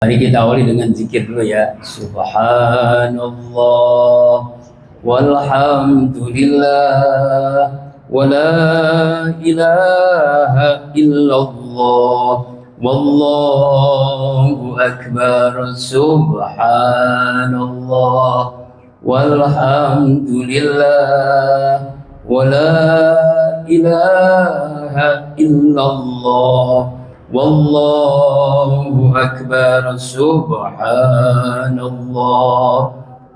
Mari kita awali dengan zikir dulu ya. Subhanallah walhamdulillah wa la ilaha illallah wallahu akbar. Subhanallah walhamdulillah wa la ilaha illallah wallahu akbar. Subhanallah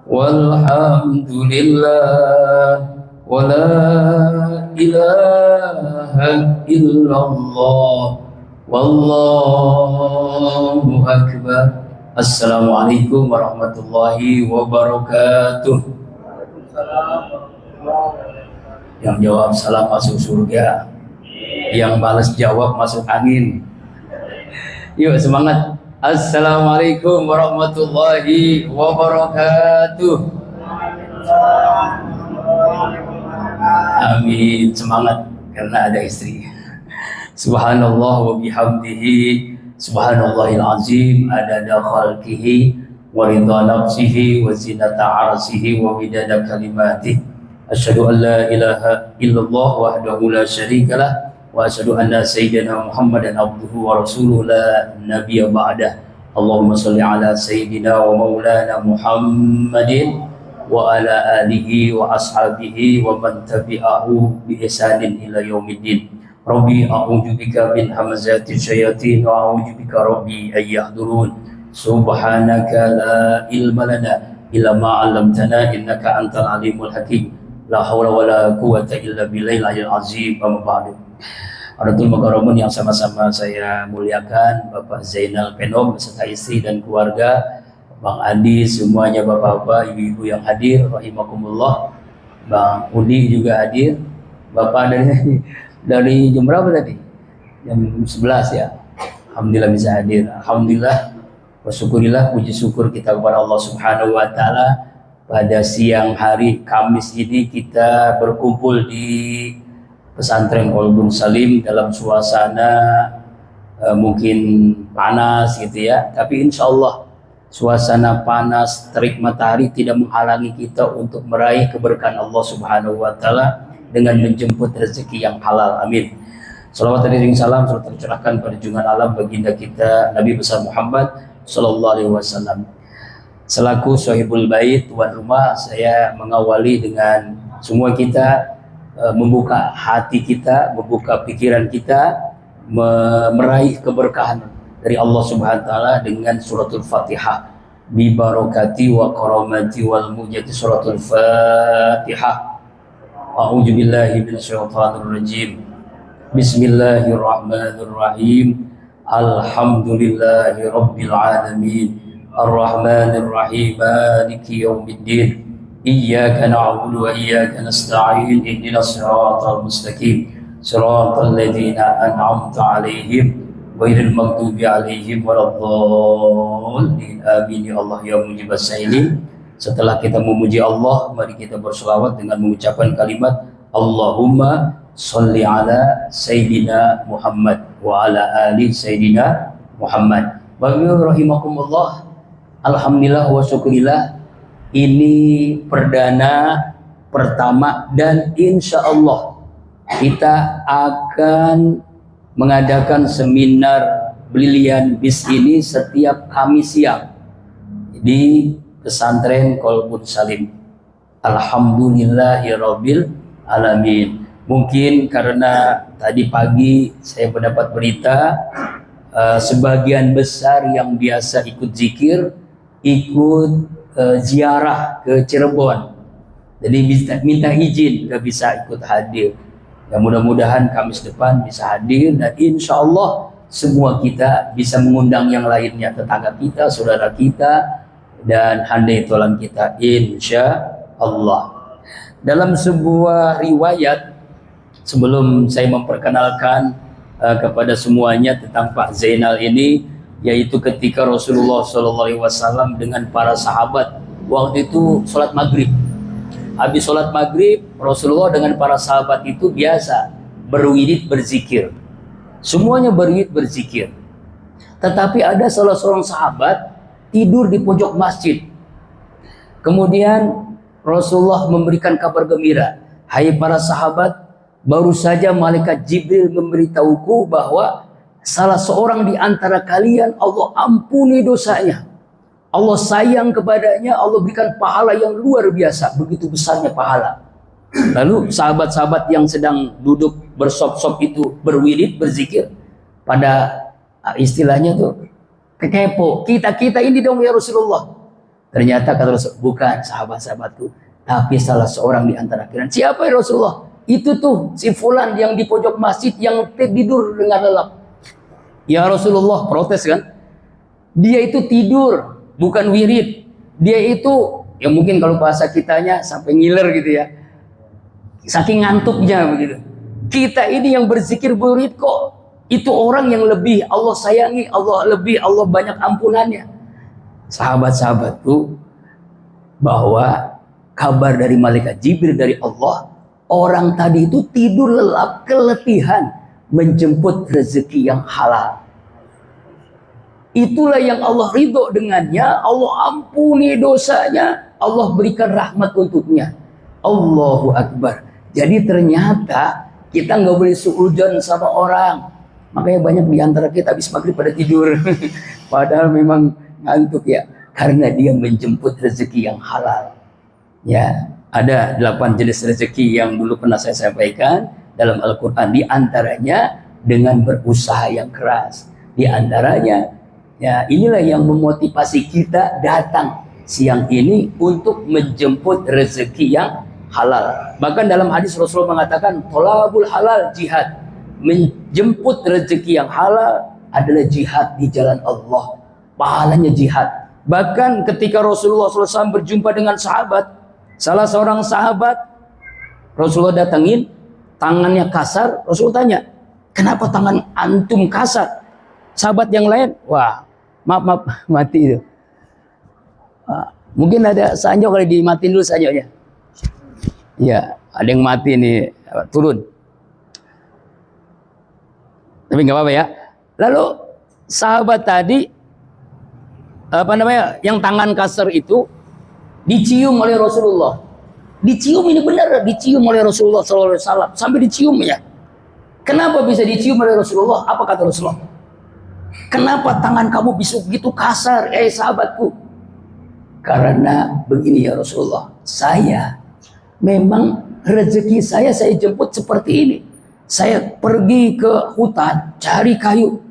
walhamdulillah wa la ilaha illallah wallahu akbar. Assalamualaikum warahmatullahi wabarakatuh. Yang jawab salam masuk surga, yang balas jawab masuk angin. Yuk semangat. Assalamualaikum warahmatullahi wabarakatuh. Amin. Semangat karena ada istri. Subhanallah wa bihamdihi subhanallahil azim adada khalqihi wa ridha nafsihi wa zinata arsihi wa midada kalimatihi. Asyhadu an la ilaha illallah wahdahu la syarikalah wa asyhadu anna sayyidina Muhammadan abduhu wa rasuluhu la nabiyya ba'dah. Allahumma shalli ala sayyidina wa maulana Muhammadin wa ala alihi wa ashabihi wa man tabi'ahu bi ihsanin ila yaumiddin. Rabbi a'udzu bika min hamazati syayatin wa a'udzu bika rabbi ay yahdurun. Subhanaka la ilma lana illa ma 'allamtana innaka antal alimul hakim. La haula wala quwwata illa billahil azim. Amma ba'du. Hadirin makaramun yang sama-sama saya muliakan, Bapak Zainal Penom beserta istri dan keluarga, Bang Adi, semuanya bapak-bapak, ibu-ibu yang hadir, rahimakumullah. Bang Udi juga hadir. Bapak dari jam berapa tadi? Jam 11 ya. Alhamdulillah bisa hadir. Alhamdulillah wa syukurillah, puji syukur kita kepada Allah Subhanahu wa taala. Pada siang hari Kamis ini kita berkumpul di pesantren Qalbun Salim dalam suasana mungkin panas gitu ya, tapi insya Allah suasana panas terik matahari tidak menghalangi kita untuk meraih keberkahan Allah Subhanahu wa taala dengan menjemput rezeki yang halal. Amin. Salawat dan salam serta tercurahkan pada junjungan alam baginda kita Nabi besar Muhammad sallallahu alaihi wasallam. Selaku sahibul bait, tuan rumah, saya mengawali dengan semua kita membuka hati kita, membuka pikiran kita, meraih keberkahan dari Allah Subhanahu wa taala dengan suratul Fatihah. Bi barakati wa karamati wal mujati suratul Fatihah. A'udzu billahi minasyaitonir rajim. Bismillahirrahmanirrahim. Alhamdulillahi rabbil alamin. Ar-Rahmanir Rahim. Maliki yaumiddin. Iyyaka na'budu wa iyyaka nasta'in. Ihdinas siratal mustaqim. Siratal ladzina an'amta 'alaihim ghairil maghdubi 'alaihim waladdallin. Amin ya Allah ya mujibas sailin. Setelah kita memuji Allah, mari kita berselawat dengan mengucapkan kalimat Allahumma sholli ala sayyidina Muhammad wa ala ali sayyidina Muhammad. Bapak rahimakumullah. Alhamdulillah wa syukurillah. Ini perdana pertama dan insya Allah kita akan mengadakan seminar Brilian Bis ini setiap Kamis siang di pesantren Qalbun Salim. Alhamdulillahirabbil alamin. Mungkin karena tadi pagi saya mendapat berita sebagian besar yang biasa ikut zikir ikut ziarah ke Cirebon, jadi minta izin gak bisa ikut hadir. Ya mudah-mudahan Kamis depan bisa hadir dan insya Allah semua kita bisa mengundang yang lainnya, tetangga kita, saudara kita, dan handai tolan kita insya Allah. Dalam sebuah riwayat, sebelum saya memperkenalkan kepada semuanya tentang Pak Zainal ini, yaitu ketika Rasulullah SAW dengan para sahabat waktu itu sholat maghrib. Habis sholat maghrib, Rasulullah dengan para sahabat itu biasa berwirid berzikir. Semuanya berwirid berzikir. Tetapi ada salah seorang sahabat tidur di pojok masjid. Kemudian Rasulullah memberikan kabar gembira, hai para sahabat, baru saja malaikat Jibril memberitahuku bahwa salah seorang di antara kalian Allah ampuni dosanya, Allah sayang kepadanya, Allah berikan pahala yang luar biasa, begitu besarnya pahala. Lalu sahabat-sahabat yang sedang duduk bersop-sop itu berwirid, berzikir, pada istilahnya tuh kekepo, kita ini dong ya Rasulullah. Ternyata kata Rasul, bukan sahabat-sahabatku, tapi salah seorang di antara kalian. Siapa ya Rasulullah? Itu tuh si fulan yang di pojok masjid yang tidur dengan lelap. Ya Rasulullah, protes kan? Dia itu tidur, bukan wirid. Dia itu, ya mungkin kalau bahasa kitanya sampai ngiler gitu ya. Saking ngantuknya begitu. Kita ini yang berzikir wirid kok. Itu orang yang lebih Allah sayangi, Allah banyak ampunannya. Sahabat-sahabatku, bahwa kabar dari malaikat Jibril dari Allah, orang tadi itu tidur lelap, keletihan menjemput rezeki yang halal. Itulah yang Allah ridho dengannya, Allah ampuni dosanya, Allah berikan rahmat untuknya. Allahu Akbar. Jadi ternyata kita nggak boleh suudzon sama orang. Makanya banyak di antara kita habis maghrib pada tidur. Padahal memang ngantuk ya, karena dia menjemput rezeki yang halal. Ya, ada 8 jenis rezeki yang dulu pernah saya sampaikan dalam Al-Quran. Di antaranya dengan berusaha yang keras. Di antaranya, ya inilah yang memotivasi kita datang siang ini untuk menjemput rezeki yang halal. Bahkan dalam hadis Rasulullah mengatakan, tolabul halal jihad. Menjemput rezeki yang halal adalah jihad di jalan Allah. Pahalanya jihad. Bahkan ketika Rasulullah SAW berjumpa dengan sahabat, salah seorang sahabat Rasulullah datangin, tangannya kasar. Rasulullah tanya, kenapa tangan antum kasar? Sahabat yang lain, wah maaf mati itu. Mungkin ada sanyo kali, dimatiin dulu sanyonya. Ya, ada yang mati nih, turun. Tapi nggak apa-apa ya. Lalu sahabat tadi, yang tangan kasar itu dicium oleh Rasulullah. Dicium, ini benar, dicium oleh Rasulullah SAW, sampai dicium ya. Kenapa bisa dicium oleh Rasulullah? Apa kata Rasulullah? Kenapa tangan kamu bisa begitu kasar, sahabatku? Karena begini ya Rasulullah, saya memang rezeki saya jemput seperti ini. Saya pergi ke hutan cari kayu.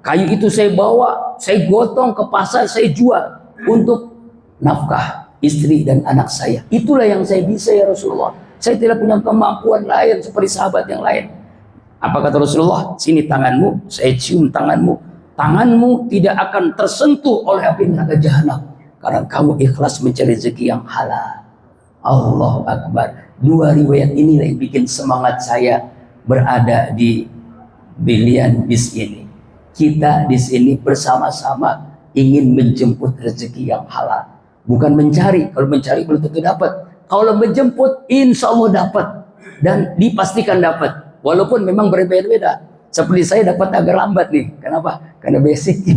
Kayu itu saya bawa, saya gotong ke pasar, saya jual untuk nafkah istri dan anak saya. Itulah yang saya bisa ya Rasulullah. Saya tidak punya kemampuan lain seperti sahabat yang lain. Apa kata Rasulullah? Sini tanganmu, saya cium tanganmu. Tanganmu tidak akan tersentuh oleh api neraka jahanam, karena kamu ikhlas mencari rezeki yang halal. Allahu Akbar. 2 riwayat inilah yang bikin semangat saya berada di Bilian bis ini. Kita di sini bersama-sama ingin menjemput rezeki yang halal. Bukan mencari. Kalau mencari belum tentu dapat. Kalau menjemput, insya Allah dapat. Dan dipastikan dapat. Walaupun memang berbeda-beda. Seperti saya dapat agak lambat nih. Kenapa? Karena basic.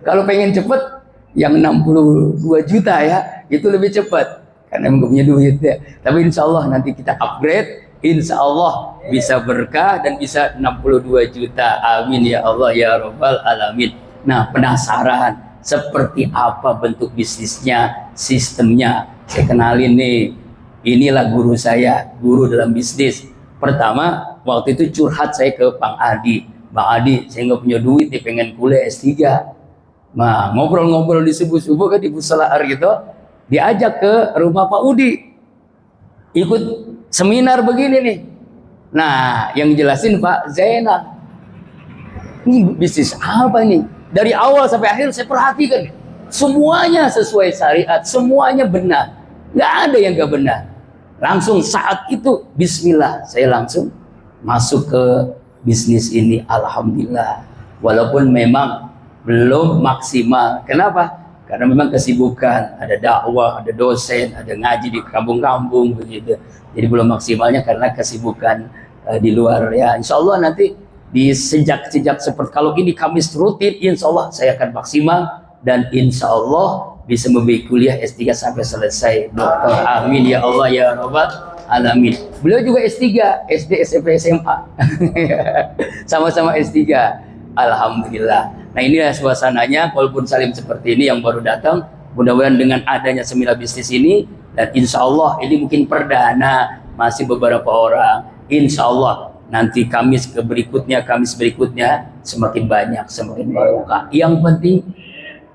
Kalau pengen cepat, yang 62 juta ya, itu lebih cepat. Karena memang punya duit ya. Tapi insya Allah nanti kita upgrade. Insya Allah bisa berkah dan bisa 62 juta. Amin ya Allah ya Rabbal Alamin. Nah, penasaran seperti apa bentuk bisnisnya, sistemnya. Saya kenalin nih. Inilah guru saya, guru dalam bisnis. Pertama, waktu itu curhat saya ke Bang Adi. Bang Adi, saya nggak punya duit nih, pengen kuliah S3. Nah, ngobrol-ngobrol di subuh-subuh kan di Pusalaar gitu. Diajak ke rumah Pak Udi. Ikut seminar begini nih. Nah, yang jelasin Pak Zainal. Ini bisnis apa nih? Dari awal sampai akhir saya perhatikan. Semuanya sesuai syariat, semuanya benar. Nggak ada yang nggak benar. Langsung saat itu, bismillah, saya langsung masuk ke bisnis ini. Alhamdulillah. Walaupun memang belum maksimal. Kenapa? Karena memang kesibukan, ada dakwah, ada dosen, ada ngaji di kampung-kampung begitu. Jadi belum maksimalnya karena kesibukan di luar ya. Insya Allah nanti sejak seperti kalau ini Kamis rutin, insya Allah saya akan maksimal dan insya Allah bisa membiayai kuliah S3 sampai selesai dokter. Amin ya Allah ya Rabbal Alamin. Beliau juga S3, SD, SMP, SMA. Sama-sama S3. Alhamdulillah. Nah inilah suasananya, walaupun salim seperti ini yang baru datang, mudah-mudahan dengan adanya seminar bisnis ini, dan insya Allah ini mungkin perdana, masih beberapa orang, insya Allah nanti Kamis berikutnya semakin banyak, semakin barokah. Yang penting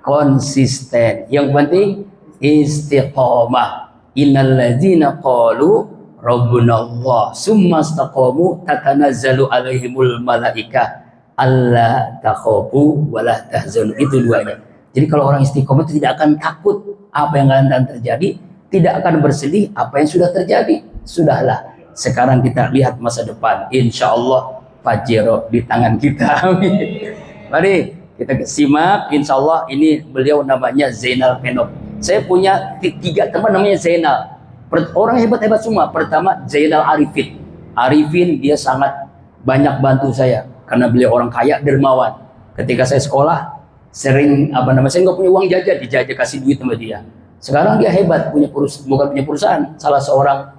konsisten, yang penting istiqomah. Innal ladzina qalu rabbuna Allah summa istaqamu tatanazzalu alaihimul malaikah alla takhafu wala tahzanu. Itu duanya. Jadi kalau orang istiqomah itu tidak akan takut apa yang akan terjadi, tidak akan bersedih apa yang sudah terjadi. Sudahlah, sekarang kita lihat masa depan. Insya Allah Pajero di tangan kita. Mari kita simak. Insya Allah ini beliau namanya Zainal Penom. Saya punya 3 teman namanya Zainal. Orang hebat-hebat semua. Pertama Zainal Arifin. Arifin dia sangat banyak bantu saya karena beliau orang kaya, dermawan. Ketika saya sekolah sering saya nggak punya uang jajan, dijajah kasih duit sama dia. Sekarang dia hebat, bukan punya perusahaan, salah seorang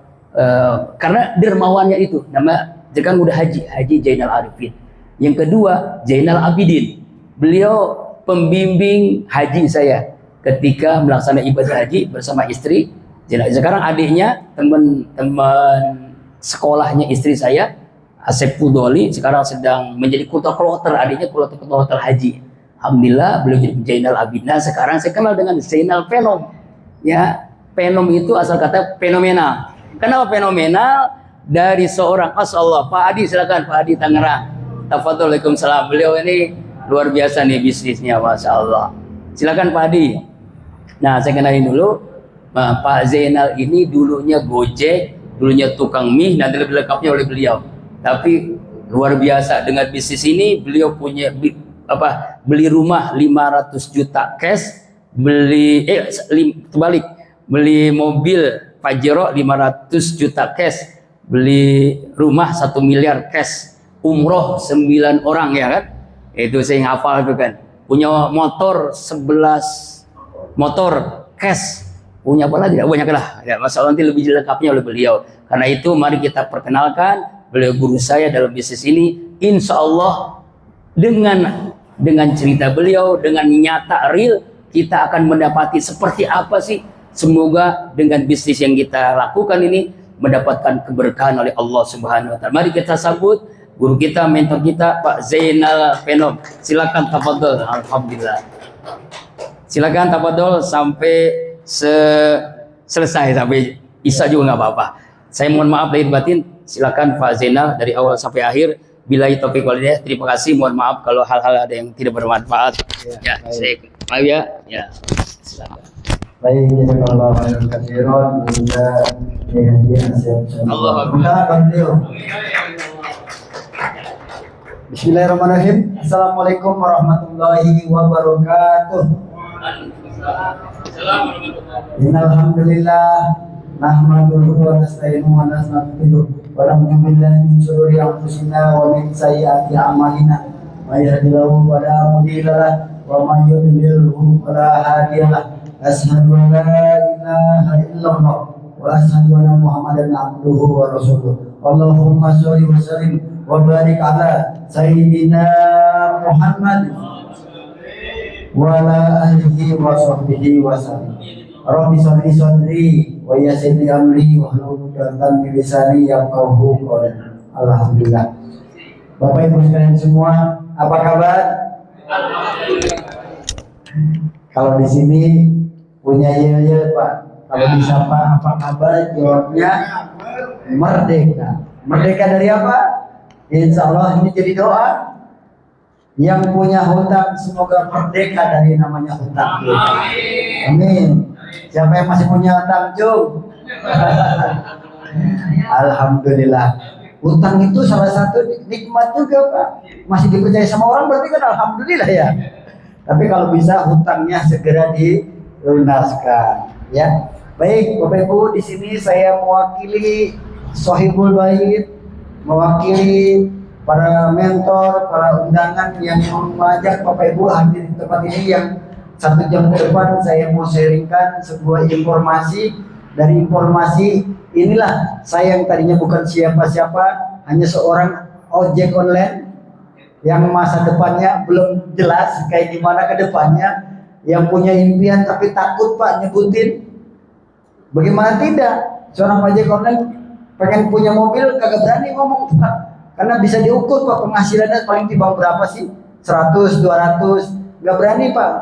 karena dermawannya itu. Nama dia kan udah Haji Zainal Arifin. Yang kedua Zainal Abidin. Beliau pembimbing haji saya ketika melaksanakan ibadah haji bersama istri. Sekarang adiknya, teman-teman sekolahnya istri saya, Asep Pudoli, sekarang sedang menjadi kloter, adiknya kloter haji. Alhamdulillah beliau jadi Zainal Abidin. Nah, sekarang saya kenal dengan Zainal Penom. Ya, Penom itu asal kata fenomenal. Kenapa fenomenal? Dari seorang Allah. Pak Adi, silakan Pak Adi Tangerang. Tafadhol. Waalaikumsalam. Beliau ini luar biasa nih bisnisnya, Masya Allah. Silakan Pak Adi. Nah, saya kenalin dulu. Pak Zainal ini dulunya Gojek, dulunya tukang mie, nanti lebih lengkapnya oleh beliau. Tapi luar biasa dengan bisnis ini. Beliau punya beli rumah 500 juta cash, beli mobil Pajero 500 juta cash, beli rumah 1 miliar cash, umroh 9 orang ya kan. Itu saya hafal itu kan. Punya motor 11 motor cash. Punya apa lagi? Banyak lah. Ya, masalah nanti lebih lengkapnya oleh beliau. Karena itu mari kita perkenalkan beliau guru saya dalam bisnis ini. Insya Allah dengan cerita beliau, dengan nyata real, kita akan mendapati seperti apa sih. Semoga dengan bisnis yang kita lakukan ini mendapatkan keberkahan oleh Allah Subhanahu wa Ta'ala. Mari kita sambut guru kita, mentor kita, Pak Zainal Penom. Silakan tafadhol. Alhamdulillah. Silakan tafadhol sampai selesai, sampai Isya juga nggak apa-apa. Saya mohon maaf lahir batin. Silakan Pak Zainal dari awal sampai akhir. Billahi taufiq wal hidayah. Terima kasih. Mohon maaf kalau hal-hal ada yang tidak bermanfaat. Ya, saya maaf ya. Ya. Silakan. Baik, jazakallahu khairan katsiran. Allah Bismillahirrahmanirrahim. Assalamualaikum warahmatullahi wabarakatuh. Innalhamdulillah nahmaduhu wa nasta'inuhu wa nastaghfiruh wa na'udzu billahi min shururi anfusina wa min sayyiati a'malina. May yahdihillahu fala mudilla lahu wa may yudlilhu fala hadiya lahu. Asyhadu an la ilaha illallah wa asyhadu anna Muhammadan abduhu wa rasuluh. Allahumma shalli wa sallim wa barik ala sayyidina Muhammad wa ala alihi wa sahbihi wa sallam. Rabbi sholli sadri wa yassir li amri wa hlul 'uqdatam min lisani yafqahu qawli. Alhamdulillah. Bapak Ibu sekalian semua, apa kabar? Alhamdulillah. Kalau di sini punya yel Pak. Kalau disapa apa kabar? Jawabnya merdeka. Merdeka dari apa? Insya Allah ini jadi doa. Yang punya hutang semoga merdeka dari namanya hutang. Amin. Siapa yang masih punya hutang, Cung? Alhamdulillah. Hutang itu salah satu nikmat juga, Pak. Masih dipercaya sama orang berarti kan alhamdulillah ya. Tapi kalau bisa hutangnya segera dilunaskan, ya. Baik, Bapak Ibu, di sini saya mewakili Sohibul Bait, mewakili para mentor, para undangan yang mengajak Bapak Ibu hadir di tempat ini, yang 1 jam ke depan saya mau sharingkan sebuah informasi. Dari informasi inilah saya yang tadinya bukan siapa-siapa, hanya seorang ojek online yang masa depannya belum jelas kayak gimana ke depannya, yang punya impian tapi takut Pak nyebutin. Bagaimana tidak, seorang ojek online pengen punya mobil kagak berani ngomong Pak, karena bisa diukur Pak penghasilannya paling timbang berapa sih, 100, 200, nggak berani Pak.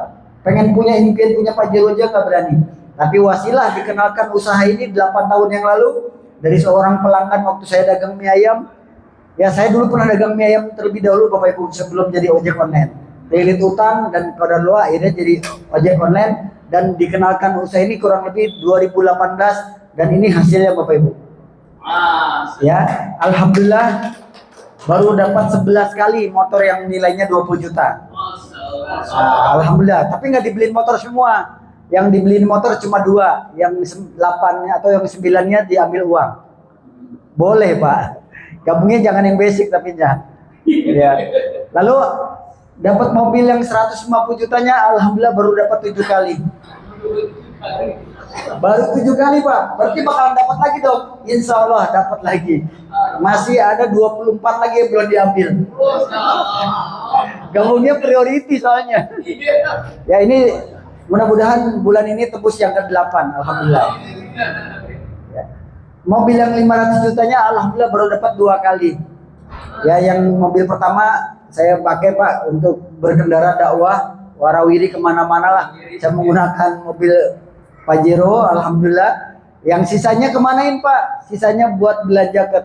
Pengen punya impian punya Pajero aja nggak berani. Tapi wasilah dikenalkan usaha ini 8 tahun yang lalu dari seorang pelanggan waktu saya dagang mie ayam. Ya saya dulu pernah dagang mie ayam terlebih dahulu Bapak Ibu sebelum jadi ojek online. Terlilit utang dan qadarullah akhirnya jadi ojek online, dan dikenalkan usaha ini kurang lebih 2018, dan ini hasilnya Bapak Ibu. Ya, alhamdulillah baru dapat 11 kali motor yang nilainya 20 juta. Alhamdulillah, tapi nggak dibeliin motor semua. Yang dibeliin motor cuma 2, yang 8-nya atau yang 9-nya diambil uang. Boleh Pak, gabungnya jangan yang basic tapi ya. Lalu dapat mobil yang 150 jutanya, alhamdulillah baru dapat 7 kali. Baru 7 kali Pak, berarti bakalan dapat lagi dong. Insya Allah dapat lagi. Masih ada 24 lagi yang belum diambil. Gabungnya priority soalnya. Ya ini mudah-mudahan bulan ini tembus yang ke-8, alhamdulillah. Ya. Mobil yang 500 jutanya alhamdulillah baru dapat 2 kali. Ya, yang mobil pertama saya pakai Pak untuk berkendara dakwah warawiri kemana-mana lah. Saya menggunakan mobil Pajero, alhamdulillah. Yang sisanya kemanain Pak? Sisanya buat belanja ke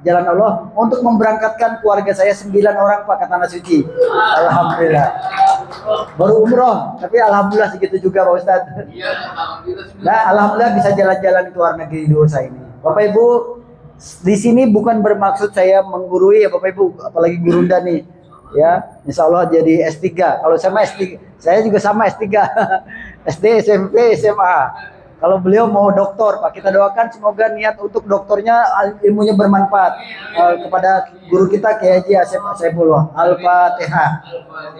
jalan Allah untuk memberangkatkan keluarga saya 9 orang Pak ke Tanah Suci. Alhamdulillah. Baru umroh, tapi alhamdulillah segitu juga Pak Ustadz. Nah, alhamdulillah bisa jalan-jalan ke luar negeri di usaha ini. Bapak Ibu, di sini bukan bermaksud saya menggurui ya Bapak Ibu, apalagi Gurunda nih. Ya, insya Allah jadi S3. Kalau sama S3, saya juga sama S3. SD, SMP, SMA. Kalau beliau mau doktor, Pak, kita doakan semoga niat untuk doktornya ilmunya bermanfaat kepada guru kita Kiai Haji Asep Saifullah. Al-Fatihah.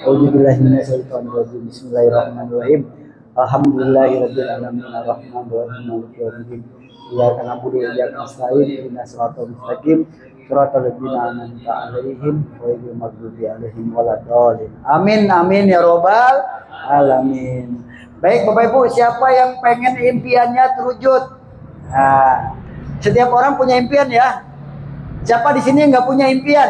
Auzubillahiminasyaitonirrajim. Bismillahirrahmanirrahim. Alhamdulillahirabbil alamin arrahmanirrahim maliki yaumiddin. Iyyaka na'budu wa iyyaka nasta'in. Ihdinas siratal mustaqim. Siratal ladzina an'amta 'alaihim ghairil maghdubi 'alaihim waladdallin. Amin amin ya robbal alamin. Baik Bapak Ibu, siapa yang pengen impiannya terwujud? Nah, setiap orang punya impian ya. Siapa di sini nggak punya impian?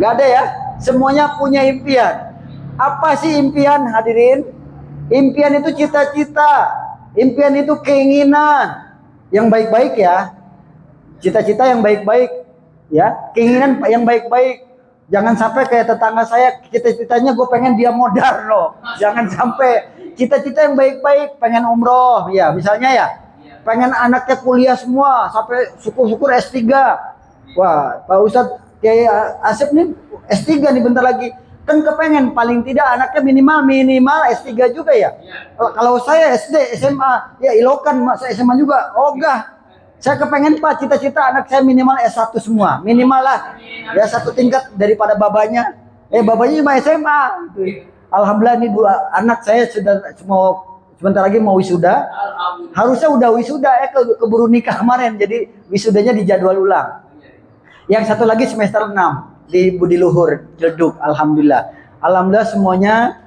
Nggak ada ya. Semuanya punya impian. Apa sih impian hadirin? Impian itu cita-cita. Impian itu keinginan yang baik-baik ya. Cita-cita yang baik-baik ya. Keinginan yang baik-baik. Jangan sampai kayak tetangga saya, cita-citanya gue pengen dia modar loh. Jangan sampai. Cita-cita yang baik-baik, pengen umroh ya misalnya ya. Pengen anaknya kuliah semua sampai syukur-syukur S3. Wah, Pak Ustadz kayak Asep nih S3 nih bentar lagi. Kan kepengen paling tidak anaknya minimal S3 juga ya. Kalau saya SD, SMA, ya ilokan saya SMA juga. Ogah. Saya kepengen Pak, cita-cita anak saya minimal S1 semua. Minimal lah. Ya 1 tingkat daripada babanya. Babanya cuma SMA. Alhamdulillah ini 2 anak saya sudah sebentar lagi mau wisuda. Harusnya udah wisuda keburu nikah kemarin. Jadi wisudanya dijadwal ulang. Yang 1 lagi semester 6 di Budi Luhur, Ciledug. Alhamdulillah. Alhamdulillah semuanya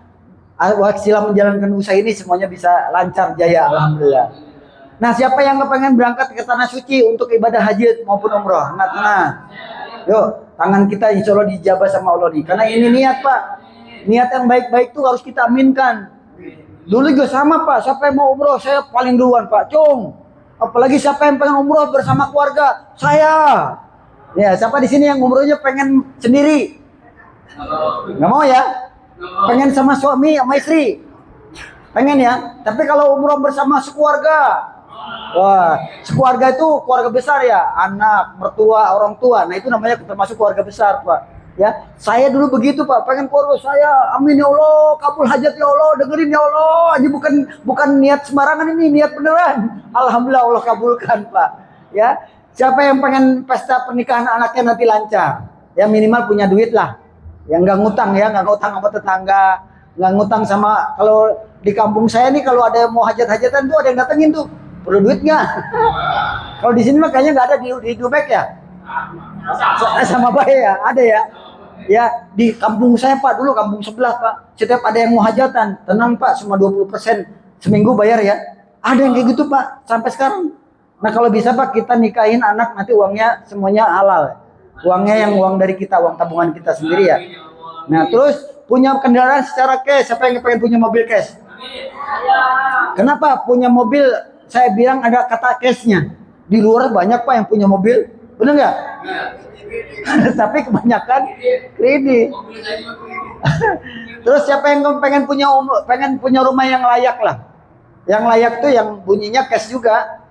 wasilah menjalankan usaha ini semuanya bisa lancar jaya. Alhamdulillah. Nah, siapa yang kepengen berangkat ke Tanah Suci untuk ibadah haji maupun umroh? Nah, yuk, tangan kita insya Allah dijabah sama Allah nih. Karena ini niat Pak, niat yang baik-baik tuh harus kita aminkan. Dulu juga sama Pak, siapa yang mau umroh saya paling duluan Pak, cung. Apalagi siapa yang pengen umroh bersama keluarga, saya. Ya, siapa di sini yang umrohnya pengen sendiri? Nggak mau ya? Pengen sama suami, sama istri? Pengen ya? Tapi kalau umroh bersama sekeluarga, wah, sekeluarga itu keluarga besar ya, anak, mertua, orang tua. Nah itu namanya termasuk keluarga besar Pak. Ya, saya dulu begitu Pak, pengen keluarga saya, amin ya Allah, kabul hajat ya Allah, dengerin ya Allah. Ini bukan niat sembarangan, ini niat beneran. Alhamdulillah Allah kabulkan Pak. Ya, Siapa yang pengen pesta pernikahan anaknya nanti lancar? Ya minimal punya duit lah. Yang nggak ngutang ya, nggak ngutang sama tetangga, nggak ngutang sama, kalau di kampung saya nih kalau ada yang mau hajat-hajatan tuh ada yang datengin tuh. Perlu duit nggak? Kalau di sini mah kayaknya nggak ada di Dubek ya. Sama baik ya, ada ya. Ya di kampung saya Pak, dulu kampung sebelah Pak, setiap ada yang mau hajatan, tenang Pak, cuma 20% seminggu bayar ya. Ada yang kayak gitu Pak, sampai sekarang. Nah kalau bisa Pak, kita nikahin anak nanti uangnya semuanya halal. Uangnya yang uang dari kita, uang tabungan kita sendiri ya. Nah terus punya kendaraan secara cash, siapa yang pengen punya mobil cash? Kenapa punya mobil? Saya bilang ada kata cashnya. Di luar banyak Pak yang punya mobil, bener nggak? Tapi kebanyakan kredit. Terus siapa yang pengen punya rumah yang layak lah? Yang layak tuh yang bunyinya cash juga,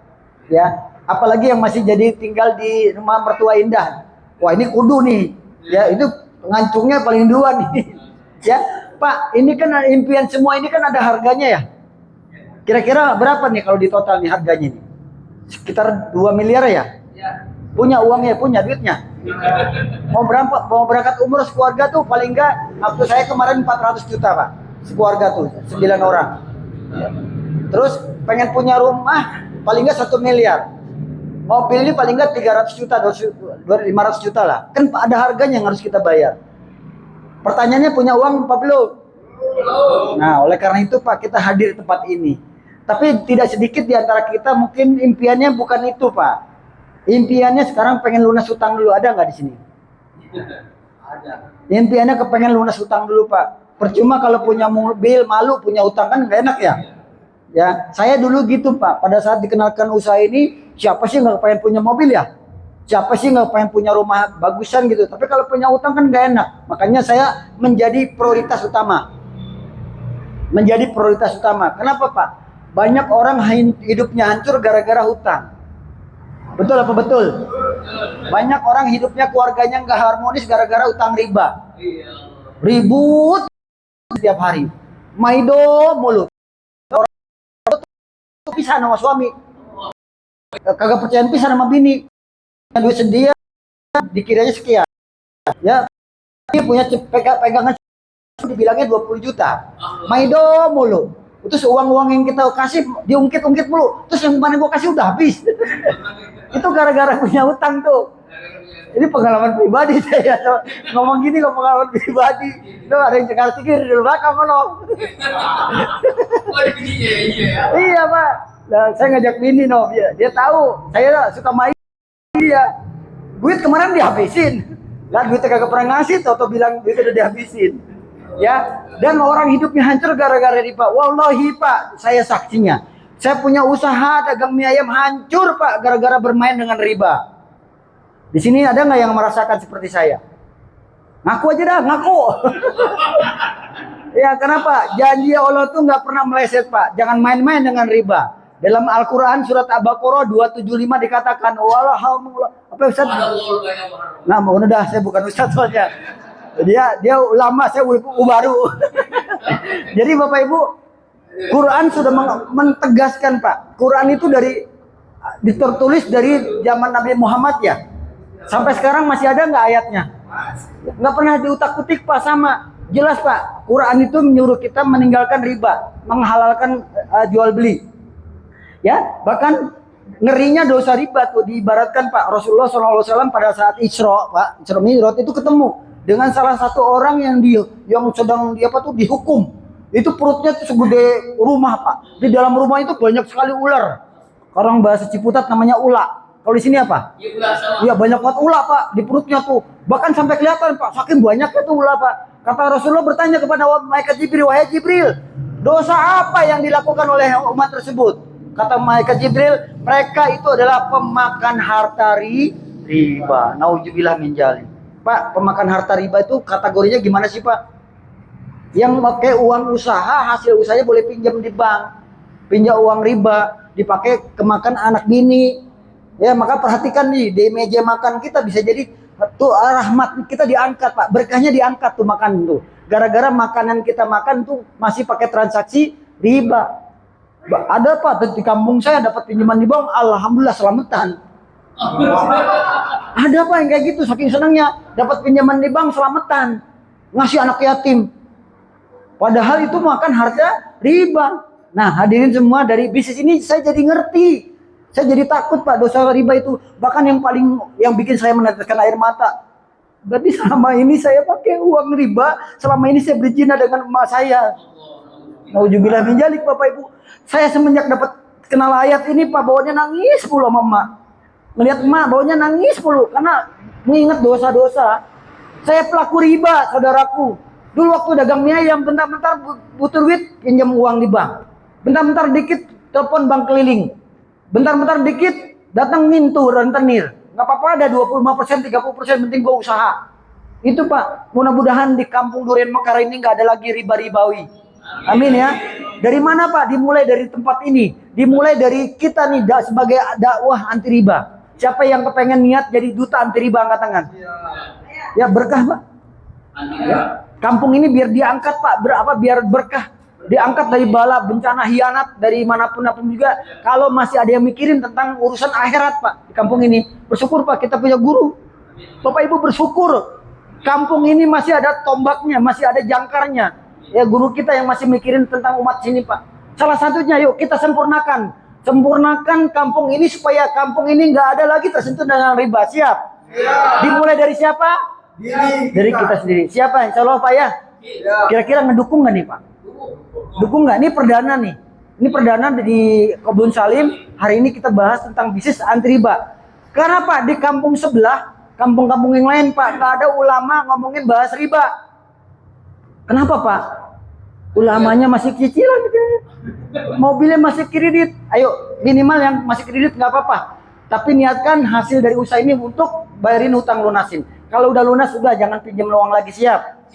ya. Apalagi yang masih jadi tinggal di rumah mertua indah. Wah ini kudu nih, ya itu ngancungnya paling dua nih. Ya Pak, ini kan impian semua ini kan ada harganya ya. Kira-kira berapa nih kalau di total nih harganya nih? Sekitar 2 miliar ya? Punya uangnya, punya duitnya. Mau berangkat umroh sekeluarga tuh paling enggak, waktu saya kemarin 400 juta Pak. Sekeluarga tuh 9 orang. Terus pengen punya rumah paling enggak 1 miliar. Mobil ini paling enggak 300 juta, 500 juta lah. Kan ada harganya yang harus kita bayar. Pertanyaannya punya uang apa belum? Nah, oleh karena itu Pak, kita hadir di tempat ini. Tapi tidak sedikit di antara kita mungkin impiannya bukan itu Pak. Impiannya sekarang pengen lunas hutang dulu, ada nggak di sini? Ada. Impiannya kepengen lunas hutang dulu Pak. Percuma kalau punya mobil malu punya hutang, kan nggak enak ya. Ya, saya dulu gitu Pak. Pada saat dikenalkan usaha ini, siapa sih nggak pengen punya mobil ya? Siapa sih nggak pengen punya rumah bagusan gitu? Tapi kalau punya hutang kan nggak enak. Makanya saya menjadi prioritas utama. Menjadi prioritas utama. Kenapa Pak? Banyak orang hidupnya hancur gara-gara hutang. Betul apa betul? Banyak orang hidupnya keluarganya nggak harmonis gara-gara utang riba. Ribut setiap hari. Maido mulut. Orang pisah sama suami. Kagak percaya pisah sama bini. Duit sedia dikiranya sekian. Ya, dia punya pegangan dibilangnya 20 juta. Maido mulu. Terus uang-uang yang kita kasih diungkit-ungkit mulu. Terus yang mana gua kasih udah habis. Itu gara-gara punya utang tuh. Ini pengalaman pribadi saya. Ngomong gini kok pengalaman pribadi. Itu ada yang cekal tikir di belakang lo. Iya Pak. Nah, saya ngajak bini no. Dia tahu saya suka main dia. Duit kemarin dihabisin. Lah duitnya kagak pernah ngasih, atau bilang duitnya udah dihabisin. Ya, dan orang hidupnya hancur gara-gara riba. Wallahi Pak, saya saksinya. Saya punya usaha dagang mie ayam hancur Pak gara-gara bermain dengan riba. Di sini ada nggak yang merasakan seperti saya? Ngaku aja dah, ngaku. Ya kenapa? Janji Allah tuh nggak pernah meleset Pak. Jangan main-main dengan riba. Dalam Al-Quran surat Al-Baqarah 275 dikatakan walhamdulillah. Apa Ustaz? Nah, udah saya bukan Ustaz soalnya. Dia ulama, saya baru. Jadi Bapak Ibu, Quran sudah mentegaskan Pak. Quran itu tertulis dari zaman Nabi Muhammad ya. Sampai sekarang masih ada nggak ayatnya? Nggak pernah diutak-utik Pak, sama. Jelas Pak, Quran itu menyuruh kita meninggalkan riba, menghalalkan jual beli. Ya, bahkan ngerinya dosa riba tuh diibaratkan Pak, Rasulullah SAW pada saat Isra, Pak, Isra Mi'raj itu ketemu dengan salah satu orang yang sedang dihukum. Itu perutnya tuh segede rumah Pak. Di dalam rumah itu banyak sekali ular. Orang bahasa Ciputat namanya ula. Kalau di sini apa? Iya, banyak banget ular Pak di perutnya tuh. Bahkan sampai kelihatan Pak, saking banyaknya tuh ular Pak. Kata Rasulullah bertanya kepada malaikat Jibril, "Wahai Jibril, dosa apa yang dilakukan oleh umat tersebut?" Kata malaikat Jibril, mereka itu adalah pemakan harta riba. Nauzubillah min dzalik. Pak, pemakan harta riba itu kategorinya gimana sih Pak? Yang pakai uang usaha, hasil usahanya boleh pinjam di bank. Pinjam uang riba, dipakai kemakan anak bini. Ya, maka perhatikan nih, di meja makan kita bisa jadi tuh rahmat kita diangkat Pak. Berkahnya diangkat tuh makan tuh. Gara-gara makanan kita makan tuh masih pakai transaksi riba. Ada Pak, di kampung saya dapat pinjaman di bank, alhamdulillah selamatan. Ada Pak yang kayak gitu, saking senangnya dapat pinjaman di bank selamatan, ngasih anak yatim. Padahal itu makan harta riba. Nah hadirin semua, dari bisnis ini saya jadi ngerti. Saya jadi takut Pak, dosa riba itu. Bahkan yang bikin saya meneteskan air mata. Berarti selama ini saya pakai uang riba, selama ini saya berzina dengan emak saya. Nauzubillah min dzalik Bapak Ibu. Saya semenjak dapat kenal ayat ini Pak, bawanya nangis pula sama emak. Melihat emak bawanya nangis pula karena mengingat dosa-dosa. Saya pelaku riba, saudaraku. Dulu waktu dagang mie ayam, bentar-bentar butuh duit, pinjam uang di bank. Bentar-bentar dikit telepon bank keliling. Bentar-bentar dikit datang mintu rentenir. Nggak apa-apa, ada 25%, 30%, penting gua usaha. Itu Pak, mudah-mudahan di kampung Durian Mekar ini nggak ada lagi riba-ribawi. Amin ya. Dari mana Pak? Dimulai dari tempat ini. Dimulai dari kita nih sebagai dakwah anti riba. Siapa yang kepengen niat jadi duta anti riba, angkat tangan. Ya berkah Pak. Ya. Kampung ini biar diangkat Pak, biar berkah. Diangkat dari bala, bencana, hianat, dari manapun juga. Kalau masih ada yang mikirin tentang urusan akhirat Pak, di kampung ini. Bersyukur Pak, kita punya guru. Bapak Ibu bersyukur. Kampung ini masih ada tombaknya, masih ada jangkarnya. Ya guru kita yang masih mikirin tentang umat sini Pak. Salah satunya yuk kita sempurnakan. Sempurnakan kampung ini supaya kampung ini nggak ada lagi tersentuh dengan riba. Siap? Dimulai dari siapa? Dari kita sendiri. Siapa? Insya Allah Pak ya. Kira-kira ngedukung nggak nih Pak? Dukung nggak? Ini perdana nih. Ini perdana di Kebun Salim. Hari ini kita bahas tentang bisnis anti riba. Karena Pak di kampung sebelah, kampung-kampung yang lain Pak, nggak ada ulama ngomongin bahas riba. Kenapa Pak? Ulamanya masih cicilan, mobilnya masih kredit. Ayo minimal yang masih kredit nggak apa-apa. Tapi niatkan hasil dari usaha ini untuk bayarin hutang lunasin. Kalau udah lunas udah jangan pinjam uang lagi. Siap?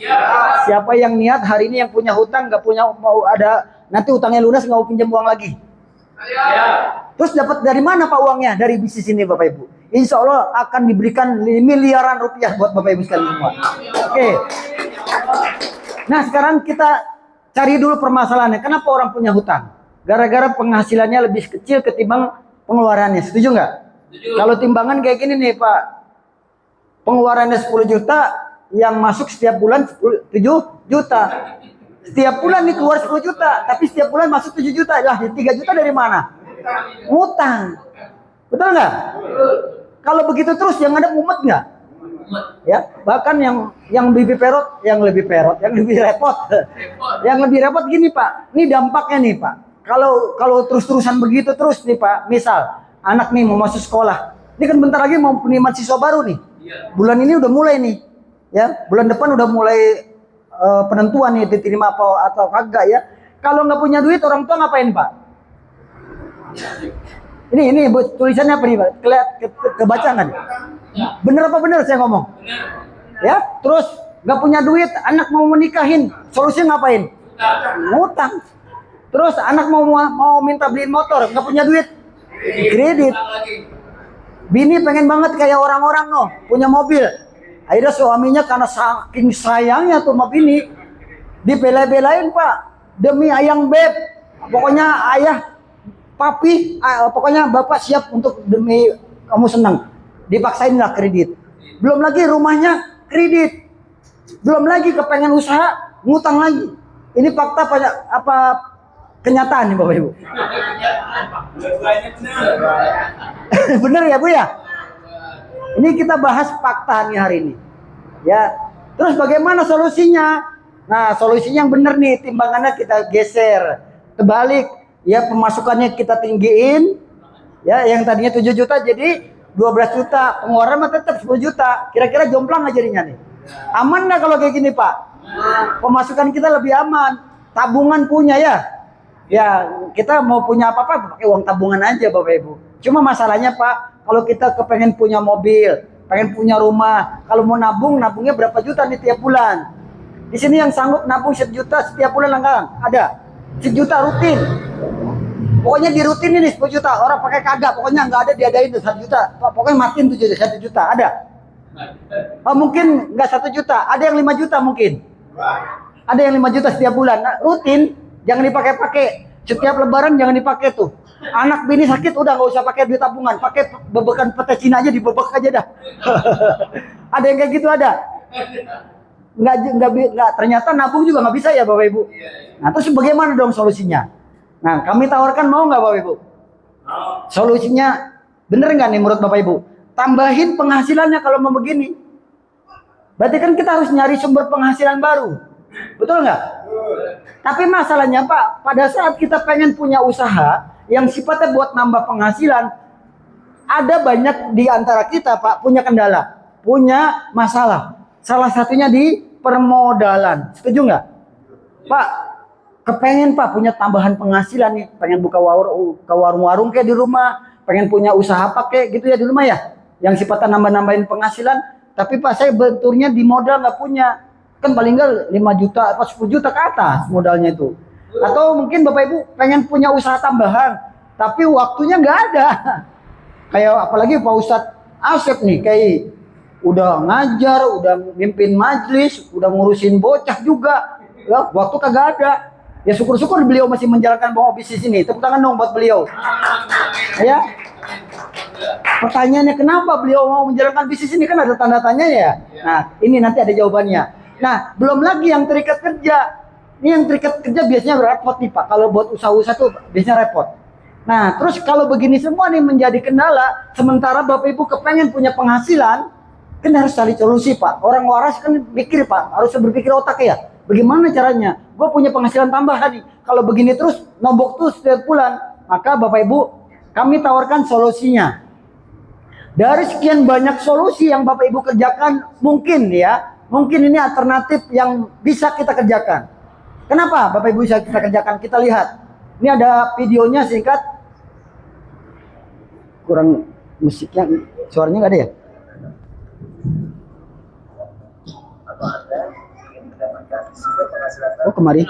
Siapa yang niat hari ini yang punya hutang nggak punya mau ada nanti hutangnya lunas nggak mau pinjam uang lagi. Terus dapat dari mana Pak uangnya? Dari bisnis ini Bapak Ibu. Insya Allah akan diberikan miliaran rupiah buat Bapak Ibu sekalian semua. Oke. Nah sekarang kita cari dulu permasalahannya. Kenapa orang punya hutang? Gara-gara penghasilannya lebih kecil ketimbang pengeluarannya. Setuju nggak? Kalau timbangan kayak gini nih Pak. Pengeluarannya 10 juta, yang masuk setiap bulan 7 juta. Setiap bulan nih keluar 10 juta, tapi setiap bulan masuk 7 juta. Lah 3 juta dari mana? Ngutang. Betul nggak? Kalau begitu terus yang ada mumet nggak? Ya, bahkan yang lebih repot. Yang lebih repot gini Pak. Ini dampaknya nih Pak. Kalau terus-terusan begitu terus nih Pak. Misal anak nih mau masuk sekolah. Ini kan bentar lagi mau penerimaan siswa baru nih. Bulan ini udah mulai nih. Ya, bulan depan udah mulai penentuan nih diterima apa atau kagak ya. Kalau nggak punya duit orang tua ngapain Pak? Ini tulisannya apa nih Pak? Kebaca nggak? Bener apa bener saya ngomong? Ya, terus nggak punya duit, anak mau menikahin, solusinya ngapain? Ngutang. Terus anak mau minta beliin motor, nggak punya duit, kredit. Bini pengen banget kayak orang-orang punya mobil. Akhirnya suaminya karena saking sayangnya tuh sama bini, dibela-belain Pak, demi ayang beb. Pokoknya ayah, papi, pokoknya bapak siap untuk demi kamu senang. Dipaksain lah kredit. Belum lagi rumahnya kredit. Belum lagi kepengen usaha, ngutang lagi. Ini fakta apa kenyataan nih Bapak Ibu? Bener ya Bu ya? Ini kita bahas fakta nih hari ini. Ya. Terus bagaimana solusinya? Nah, solusinya yang bener nih, timbangannya kita geser. Terbalik, ya pemasukannya kita tinggiin. Ya, yang tadinya 7 juta jadi 12 juta. Pengeluaran mah tetap 10 juta. Kira-kira jomplang aja jadinya nih. Aman nggak kalau kayak gini Pak? Pemasukan kita lebih aman. Tabungan punya ya. Ya, kita mau punya apa-apa pakai uang tabungan aja Bapak Ibu. Cuma masalahnya Pak, kalau kita kepengen punya mobil, pengen punya rumah, kalau mau nabung, nabungnya berapa juta nih tiap bulan? Di sini yang sanggup nabung 1 juta setiap bulan enggak? Ada. 1 juta rutin. Pokoknya di rutin ini 10 juta. Orang pakai kagak, pokoknya nggak ada diadain tuh 1 juta. Pokoknya matiin tuh 1 juta. Ada? Oh, mungkin nggak 1 juta. Ada yang 5 juta mungkin. Ada yang 5 juta setiap bulan. Nah, rutin. Jangan dipakai-pakai. Setiap lebaran jangan dipakai tuh. Anak bini sakit udah nggak usah pakai duit tabungan, pakai bebekan pete Cina aja dibebek aja dah. Ada yang kayak gitu ada? Nggak, ternyata nabung juga nggak bisa ya Bapak Ibu. Nah terus bagaimana dong solusinya? Nah kami tawarkan, mau nggak Bapak Ibu? Solusinya bener nggak nih menurut Bapak Ibu? Tambahin penghasilannya kalau mau begini. Berarti kan kita harus nyari sumber penghasilan baru. Betul nggak? Tapi masalahnya Pak, pada saat kita pengen punya usaha yang sifatnya buat nambah penghasilan, ada banyak di antara kita Pak punya kendala, punya masalah. Salah satunya di permodalan. Setuju nggak? Pak, kepengen Pak punya tambahan penghasilan nih, pengen buka warung-warung kayak di rumah, pengen punya usaha apa kayak gitu ya di rumah ya, yang sifatnya nambah-nambahin penghasilan. Tapi Pak saya benturnya di modal nggak punya, kan paling nggak 5 juta atau 10 juta ke atas modalnya itu. Atau mungkin Bapak Ibu pengen punya usaha tambahan, tapi waktunya nggak ada. Kayak apalagi Pak Ustadz Asep nih, kayak udah ngajar, udah mimpin majelis, udah ngurusin bocah juga, ya, waktu kagak ada. Ya syukur-syukur beliau masih menjalankan bawa bisnis ini. Tepuk tangan dong buat beliau. Ya. Pertanyaannya kenapa beliau mau menjalankan bisnis ini, kan ada tanda tanya ya. Nah ini nanti ada jawabannya. Nah belum lagi yang terikat kerja. Ini yang terikat kerja biasanya repot nih Pak. Kalau buat usaha-usaha tuh biasanya repot. Nah terus kalau begini semua nih menjadi kendala, sementara Bapak Ibu kepengen punya penghasilan, kan harus cari solusi Pak. Orang waras kan pikir Pak, harus berpikir otak ya. Bagaimana caranya? Gue punya penghasilan tambahan nih. Kalau begini terus nombok tuh setiap bulan, maka Bapak Ibu kami tawarkan solusinya. Dari sekian banyak solusi yang Bapak Ibu kerjakan, mungkin ini alternatif yang bisa kita kerjakan. Kenapa Bapak Ibu bisa kita kerjakan? Kita lihat. Ini ada videonya singkat. Kurang musiknya, suaranya nggak ada ya? Oh kemari?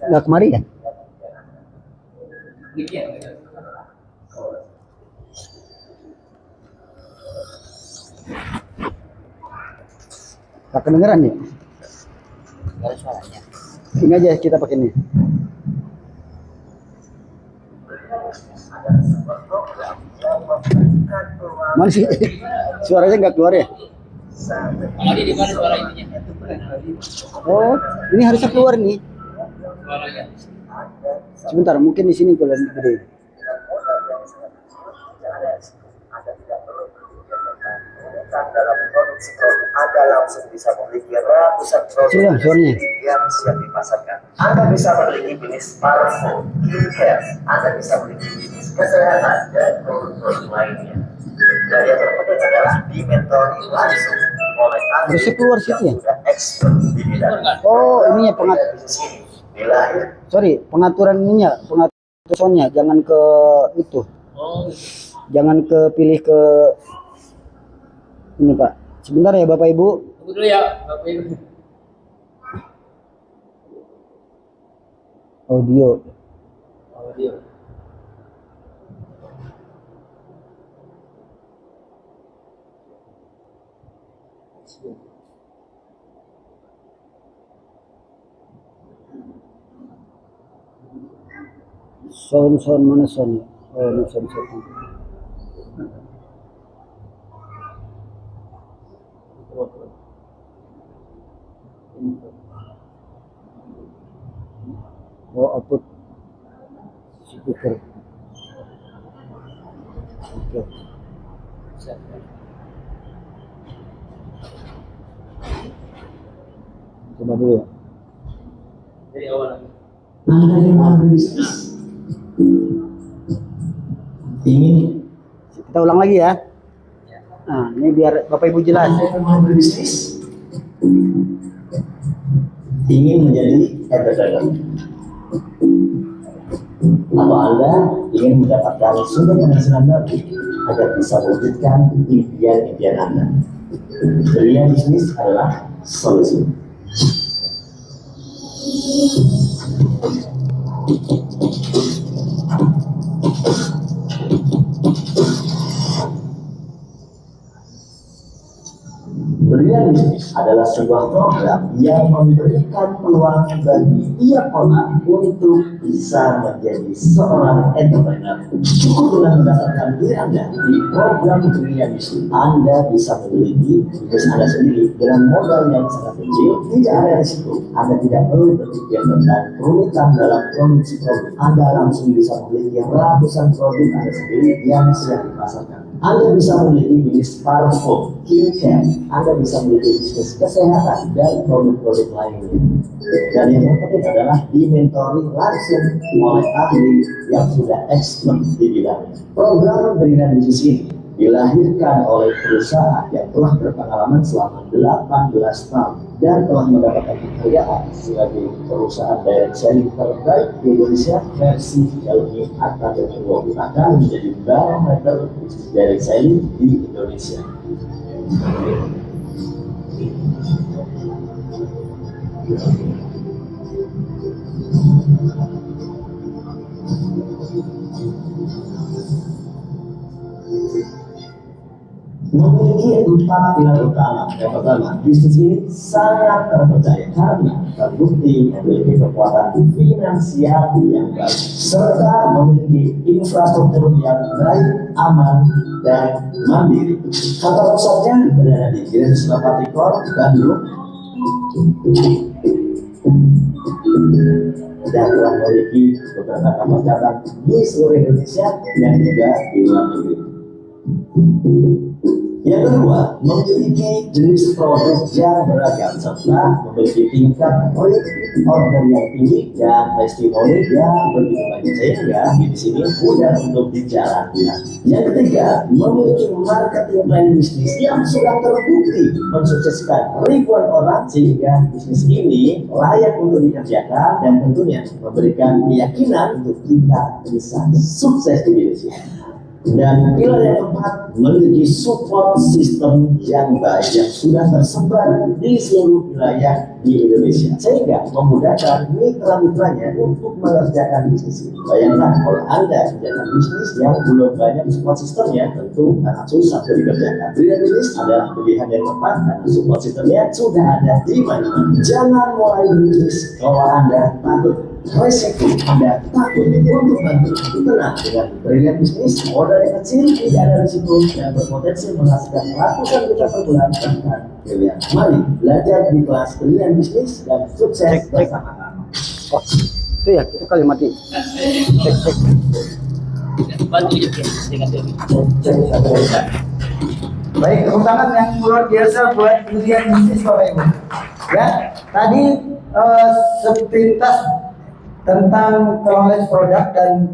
Nggak kemari ya? Tak kedengeran nih? Nggak ada suaranya. Ini aja kita pakai ini. Mana sih? Suaranya nggak keluar ya? Di mana suara ininya? Oh, ini harusnya keluar nih. Sebentar, mungkin di sini kalau gede. Dalam produksi produk Anda langsung bisa memiliki ratusan produk yang siap dipasarkan. Anda bisa memiliki bisnis parfum, skincare, Anda bisa memiliki bisnis kesehatan dan produk-produk lainnya. Dan yang terpenting adalah dimentori langsung oleh ahli Harusnya keluar situ ya? sudah expert di bidang. Oh, ininya pengaturan ininya, pengaturannya jangan ke itu. Jangan ke pilih ke ini Pak. Sebentar ya Bapak Ibu. Tunggu dulu ya Bapak Ibu. Audio. Sound mana sound? Oh, ini sound. Oh, output speaker. Oke. Coba dulu ya. Dari awal lagi. Anda yang mau bisnis ingin Kita ulang lagi ya. Nah, ini biar Bapak Ibu jelas. Anda yang mau berbisnis ingin menjadi entrepreneur atau Anda ingin mendapatkan sumber penghasilan baru agar bisa mewujudkan impian-impian Anda. Pilihan bisnis adalah solusi. Pilihan bisnis adalah adalah sebuah program yang memberikan peluang bagi tiap orang untuk bisa menjadi seorang entrepreneur. Cukup dengan mendaftarkan diri Anda di program Brilliant Bisnis, Anda bisa memiliki bisnis Anda sendiri dengan modal yang sangat kecil, tidak ada risiko. Anda tidak perlu berpikir tentang kerumitan dalam produksi produk. Anda langsung bisa memiliki ratusan produk Anda sendiri yang siap dipasarkan. Anda bisa memiliki bisnis parfum, skincare, Anda bisa memiliki bisnis kesehatan dan produk-produk lainnya. Dan yang terpenting adalah dimentori langsung oleh ahli yang sudah expert di bidangnya. Program Brilliant Bisnis ini dilahirkan oleh perusahaan yang telah berpengalaman selama 18 tahun dan telah mendapatkan penghargaan sebagai perusahaan direct selling terbaik di Indonesia versi Xiaomi Academy Award, akan menjadi barometer bisnis direct selling di Indonesia. Memiliki 4 pilar utama. Yang pertama, bisnis ini sangat terpercaya karena terbukti memiliki kekuatan finansial yang baik serta memiliki infrastruktur yang baik, aman, dan mandiri. Kantor pusatnya berada di Grand Senopati Core, Bandung, dan telah memiliki beberapa kantor cabang di seluruh Indonesia dan juga di luar negeri. Yang kedua, memiliki jenis produk yang beragam serta memiliki tingkat repeat order yang tinggi dan testimoni yang begitu banyak sehingga di sini mudah untuk dijalankan. Yang ketiga, memiliki marketing plan bisnis yang sudah terbukti mensukseskan ribuan orang sehingga bisnis ini layak untuk dikerjakan dan tentunya memberikan keyakinan untuk kita bisa sukses di bisnis. Dan pilar yang keempat, memiliki support system yang baik yang sudah tersebar di seluruh wilayah di Indonesia sehingga memudahkan mitra-mitranya untuk mengerjakan bisnis ini. Bayangkan kalau Anda menjalankan bisnis yang belum banyak support systemnya, tentu akan susah untuk dikerjakan. Brilliant Bisnis adalah pilihan yang tepat karena support systemnya sudah ada di mana-mana. Jangan mulai bisnis kalau Anda takut resiko, Anda takut untuk bantu. Tenang, dengan Brilliant Bisnis, modal yang kecil, tidak ada risiko yang berpotensi menghasilkan ratusan juta per bulan. Bahkan miliar. Mari belajar di kelas Brilliant Bisnis dan sukses bersama-sama. Oh, itu ya, itu kalimatnya. Cek. Baik, tepuk tangan yang luar biasa buat Brilliant Bisnis Bapak Ibu. Ya, tadi sepintas tentang knowledge produk dan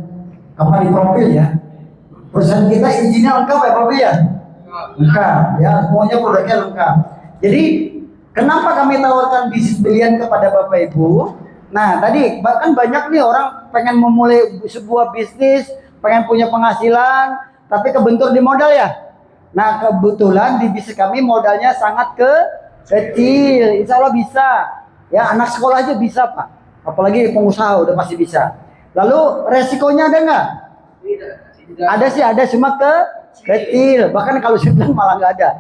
company profil ya. Perusahaan kita izinnya lengkap ya Bapak ya? Lengkap ya, semuanya produknya lengkap. Jadi kenapa kami tawarkan bisnis Brilliant kepada Bapak Ibu? Nah tadi bahkan banyak nih orang pengen memulai sebuah bisnis, pengen punya penghasilan, tapi kebentur di modal ya. Nah kebetulan di bisnis kami modalnya sangat kecil, insya Allah bisa. Ya anak sekolah aja bisa Pak. Apalagi pengusaha udah pasti bisa. Lalu resikonya ada nggak? Ada sih, ada, cuma kecil. Bahkan kalau saya bilang malah nggak ada.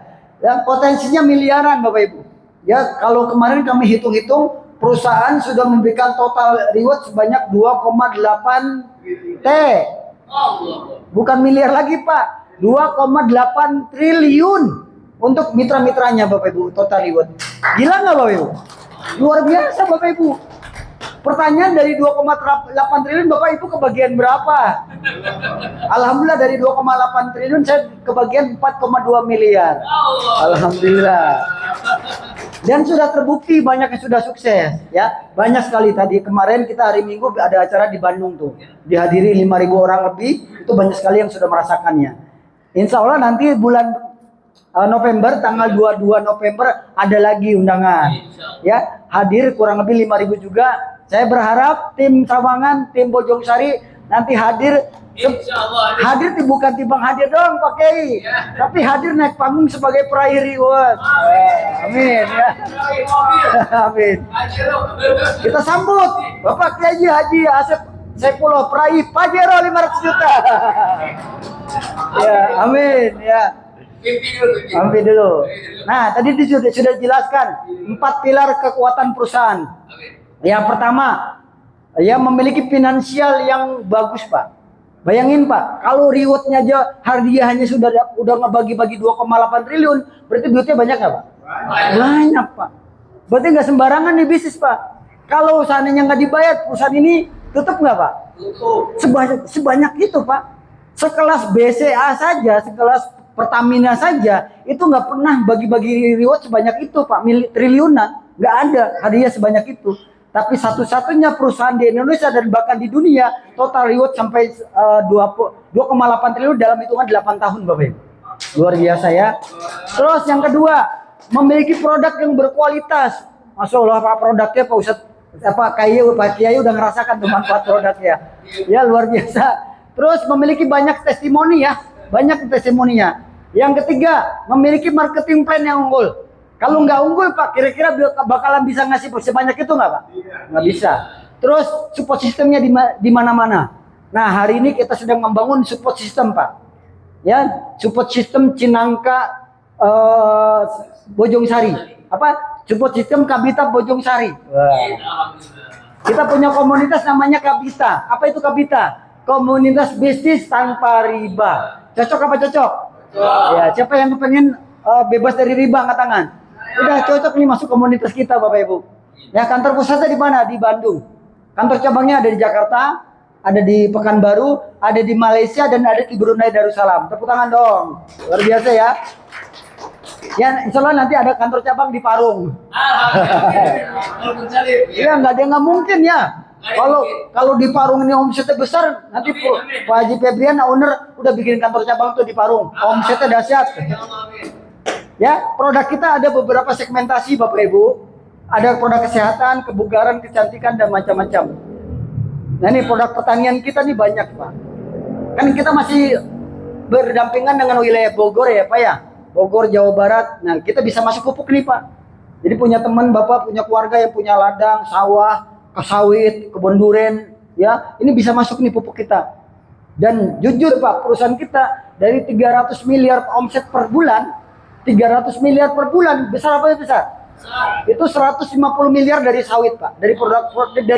Ya potensinya miliaran Bapak Ibu. Ya kalau kemarin kami hitung-hitung perusahaan sudah memberikan total reward sebanyak 2,8 T. Bukan miliar lagi Pak, 2,8 triliun untuk mitra-mitranya Bapak Ibu total reward. Gila nggak Bapak Ibu? Luar biasa Bapak Ibu. Pertanyaan dari 2,8 triliun Bapak Ibu kebagian berapa? Alhamdulillah dari 2,8 triliun saya kebagian 4,2 miliar. Alhamdulillah. Dan sudah terbukti banyak yang sudah sukses ya. Banyak sekali tadi kemarin kita hari Minggu ada acara di Bandung tuh. Dihadiri 5.000 orang lebih, itu banyak sekali yang sudah merasakannya. Insya Allah nanti bulan November tanggal 22 November ada lagi undangan. Ya, hadir kurang lebih 5.000 juga. Saya berharap tim Sawangan, tim Bojongsari nanti hadir. Hadir bukan timbang hadir dong Pak Kiai, tapi hadir naik panggung sebagai peraih reward. Amin ya. Amin. Kita sambut Bapak Kiai Haji Asep Saifullah peraih Pajero 500 juta. Ya, amin ya. Mimpi dulu. Nah, tadi sudah dijelaskan 4 pilar kekuatan perusahaan. Yang pertama, ya memiliki finansial yang bagus, Pak. Bayangin, Pak, kalau rewardnya aja hadiahnya udah ngebagi-bagi 2,8 triliun, berarti duitnya banyak nggak, Pak? Banyak, Pak. Berarti nggak sembarangan nih bisnis, Pak. Kalau seandainya nggak dibayar, perusahaan ini tutup nggak, Pak? Tutup. Sebanyak itu, Pak. Sekelas BCA saja, sekelas Pertamina saja, itu nggak pernah bagi-bagi reward sebanyak itu, Pak. Triliunan, nggak ada hadiah sebanyak itu. Tapi satu-satunya perusahaan di Indonesia dan bahkan di dunia total reward sampai 2,8 triliun dalam hitungan 8 tahun, Bapak Ibu. Luar biasa ya. Terus yang kedua, memiliki produk yang berkualitas. Masya Allah, Pak, produknya Pak Ustadz, Pak Kiai udah ngerasakan tuh manfaat produknya. Ya luar biasa. Terus memiliki banyak testimoni ya. Banyak testimoninya. Yang ketiga, memiliki marketing plan yang unggul. Kalau nggak unggul, Pak, kira-kira bakalan bisa ngasih sebanyak itu nggak, Pak? Nggak bisa. Terus support sistemnya di mana-mana. Nah, hari ini kita sedang membangun support system, Pak. Ya, support system Cinangka Bojong Sari. Apa? Support system Kabita Bojong Sari. Wah. Kita punya komunitas namanya Kabita. Apa itu Kabita? Komunitas bisnis tanpa riba. Cocok apa cocok? Ya, siapa yang pengen bebas dari riba angkat tangan? Udah cocok nih masuk komunitas kita, Bapak Ibu. Ya, kantor pusatnya di mana? Di Bandung. Kantor cabangnya ada di Jakarta, ada di Pekanbaru, ada di Malaysia, dan ada di Brunei Darussalam. Tepuk tangan dong. Luar biasa ya. Ya, insya Allah nanti ada kantor cabang di Parung. Iya, nggak ada yang nggak mungkin ya. Kalau di Parung ini omsetnya besar, nanti Pak Haji Febrian owner udah bikin kantor cabang tuh di Parung. Omsetnya dahsyat. Ya, produk kita ada beberapa segmentasi, Bapak Ibu. Ada produk kesehatan, kebugaran, kecantikan, dan macam-macam. Nah, ini produk pertanian kita nih banyak, Pak. Kan kita masih berdampingan dengan wilayah Bogor ya, Pak ya. Bogor, Jawa Barat. Nah, kita bisa masuk pupuk nih, Pak. Jadi punya teman Bapak, punya keluarga yang punya ladang, sawah, sawit, kebun duren, ya. Ini bisa masuk nih pupuk kita. Dan jujur, Pak, perusahaan kita dari 300 miliar omset per bulan, 300 miliar per bulan, besar apa ya besar? Itu 150 miliar dari sawit, Pak, dari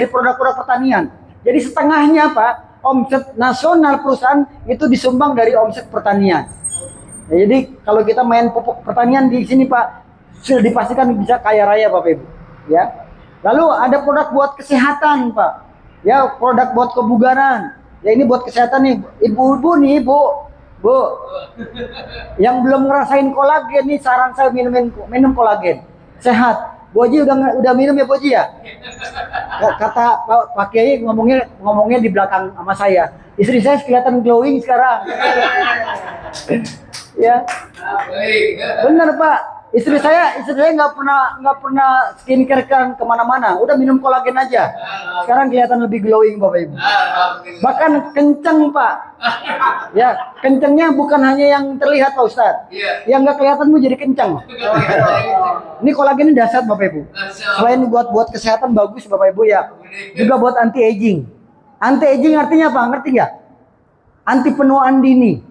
produk-produk pertanian. Jadi setengahnya, Pak, omset nasional perusahaan itu disumbang dari omset pertanian. Ya, jadi kalau kita main pupuk pertanian di sini, Pak, sudah dipastikan bisa kaya raya, Bapak Ibu. Ya. Lalu ada produk buat kesehatan, Pak. Ya, produk buat kebugaran. Ya, ini buat kesehatan nih, ibu-ibu nih, Bu. Yang belum ngerasain kolagen nih, saran saya minum kolagen. Sehat. Bu Haji udah minum ya, Bu Haji ya? Kata Pak Kiai ngomongnya di belakang sama saya. Istri saya kelihatan glowing sekarang. Ya. Benar, Pak. Istri saya nggak pernah skincare kan kemana-mana. Udah minum kolagen aja. Sekarang kelihatan lebih glowing, Bapak Ibu. Bahkan kenceng, Pak. Ya, kencengnya bukan hanya yang terlihat, Pak Ustadz. Yang nggak kelihatan mau jadi kenceng. Ini kolagen ini dahsyat, Bapak Ibu. Selain buat kesehatan bagus, Bapak Ibu ya. Juga buat anti aging. Anti aging artinya apa? Ngerti nggak? Anti penuaan dini.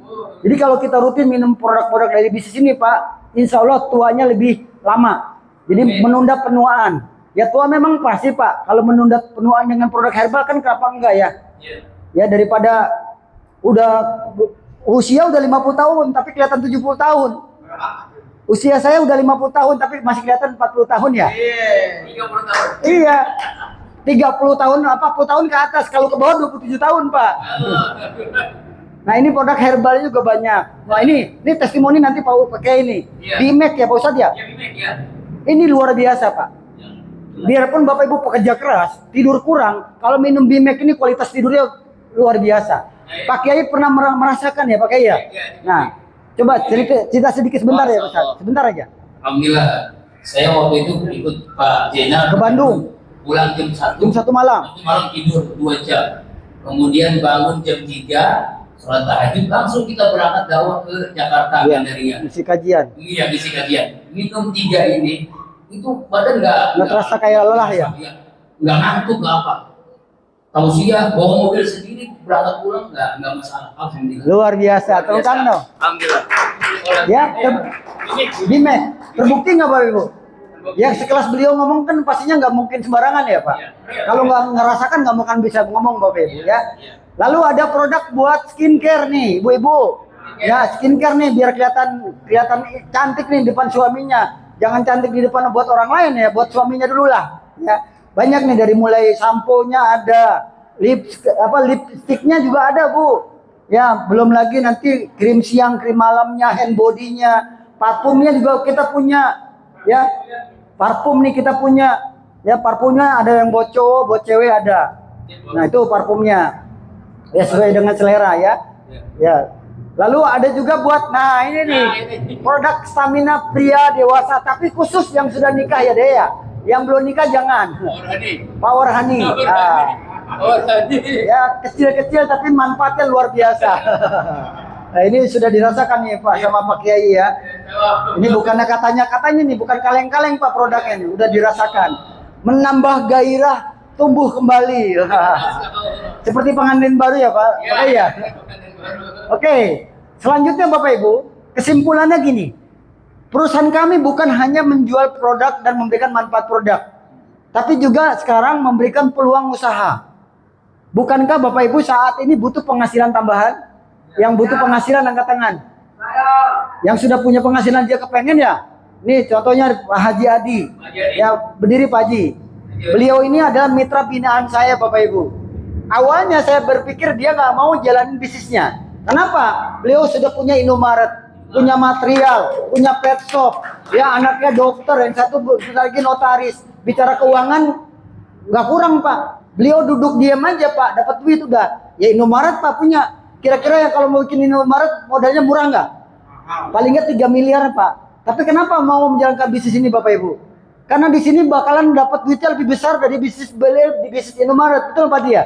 Jadi kalau kita rutin minum produk-produk dari bisnis ini, Pak, insya Allah tuanya lebih lama. Jadi menunda penuaan. Ya tua memang pasti, Pak. Kalau menunda penuaan dengan produk herbal kan kenapa enggak ya? Ya daripada usia udah 50 tahun tapi kelihatan 70 tahun. Usia saya udah 50 tahun tapi masih kelihatan 40 tahun ya? 30 tahun. Iya. 30 tahun, 40 tahun ke atas. Kalau ke bawah 27 tahun, Pak. Nah, ini produk herbalnya juga banyak. Nah, ini testimoni nanti Pak pakai ini. Bimek ya, Pak Ustadz ya? Bimek ya. Ini luar biasa, Pak. Biarpun Bapak Ibu pekerja keras, tidur kurang, kalau minum Bimek ini kualitas tidurnya luar biasa. Pak Kiai pernah merasakan ya, Pak Kiai ya? Nah, coba cerita sedikit sebentar ya, Pak Ustadz. Sebentar aja. Alhamdulillah. Saya waktu itu ikut Pak Jena ke Bandung. Pulang jam 1. Jam 1 malam. Malam tidur 2 jam. Kemudian bangun jam 3. Sholat tahajud, langsung kita berangkat dakwah ke Jakarta, Gandaria. Isi kajian. Iya, isi kajian. Minum 3 ini, itu badan nggak terasa kayak lelah ya? Nggak ngantuk, nggak apa. tausiah, bawa mobil sendiri, berangkat pulang nggak masalah. Alhamdulillah. Luar biasa. Tepuk tangan dong. Alhamdulillah. Ya, Bimek, terbukti nggak Bapak Ibu? Ya sekelas beliau ngomong kan pastinya nggak mungkin sembarangan ya Pak. Kalau nggak ngerasakan nggak mungkin bisa ngomong Bapak Ibu ya. Lalu ada produk buat skincare nih Ibu-ibu. Ya skincare nih biar kelihatan cantik nih di depan suaminya. Jangan cantik di depan buat orang lain ya, buat suaminya dulu lah. Ya banyak nih dari mulai sampo-nya ada, lipstiknya juga ada Bu. Ya belum lagi nanti krim siang, krim malamnya, hand body-nya, parfumnya juga kita punya. Ya parfum nih kita punya. Ya parfumnya ada yang buat cowok, buat cewek ada. Nah itu parfumnya. Ya sesuai dengan selera ya. Ya. Lalu ada juga buat, nah ini nih produk stamina pria dewasa, tapi khusus yang sudah nikah ya deh ya. Yang belum nikah jangan. Power Honey. Ya kecil-kecil tapi manfaatnya luar biasa. Nah ini sudah dirasakan nih Pak sama Pak Kiai ya. Ini bukannya katanya nih, bukan kaleng-kaleng Pak produknya ini, udah dirasakan. Menambah gairah tumbuh kembali. Seperti pengantin baru ya Pak. Oke ya. Oke, selanjutnya Bapak Ibu, kesimpulannya gini. Perusahaan kami bukan hanya menjual produk dan memberikan manfaat produk, tapi juga sekarang memberikan peluang usaha. Bukankah Bapak Ibu saat ini butuh penghasilan tambahan? Yang butuh penghasilan angkat tangan. Yang sudah punya penghasilan dia kepengen ya? Nih contohnya Pak Haji Adi. Ya berdiri Pak Haji. Beliau ini adalah mitra binaan saya Bapak Ibu. Awalnya saya berpikir dia nggak mau jalanin bisnisnya. Kenapa? Beliau sudah punya Indomaret, punya material, punya pet shop. Ya anaknya dokter, yang satu lagi notaris. Bicara keuangan nggak kurang Pak. Beliau duduk diam aja Pak, dapat duit udah. Ya Indomaret Pak punya. Kira-kira ya kalau mau bikin Indomaret modalnya murah nggak? Paling nggak 3 miliar Pak. Tapi kenapa mau menjalankan bisnis ini Bapak Ibu? Karena di sini bakalan dapat duitnya lebih besar dari bisnis beliau di bisnis Indomaret, betul Pak Dia?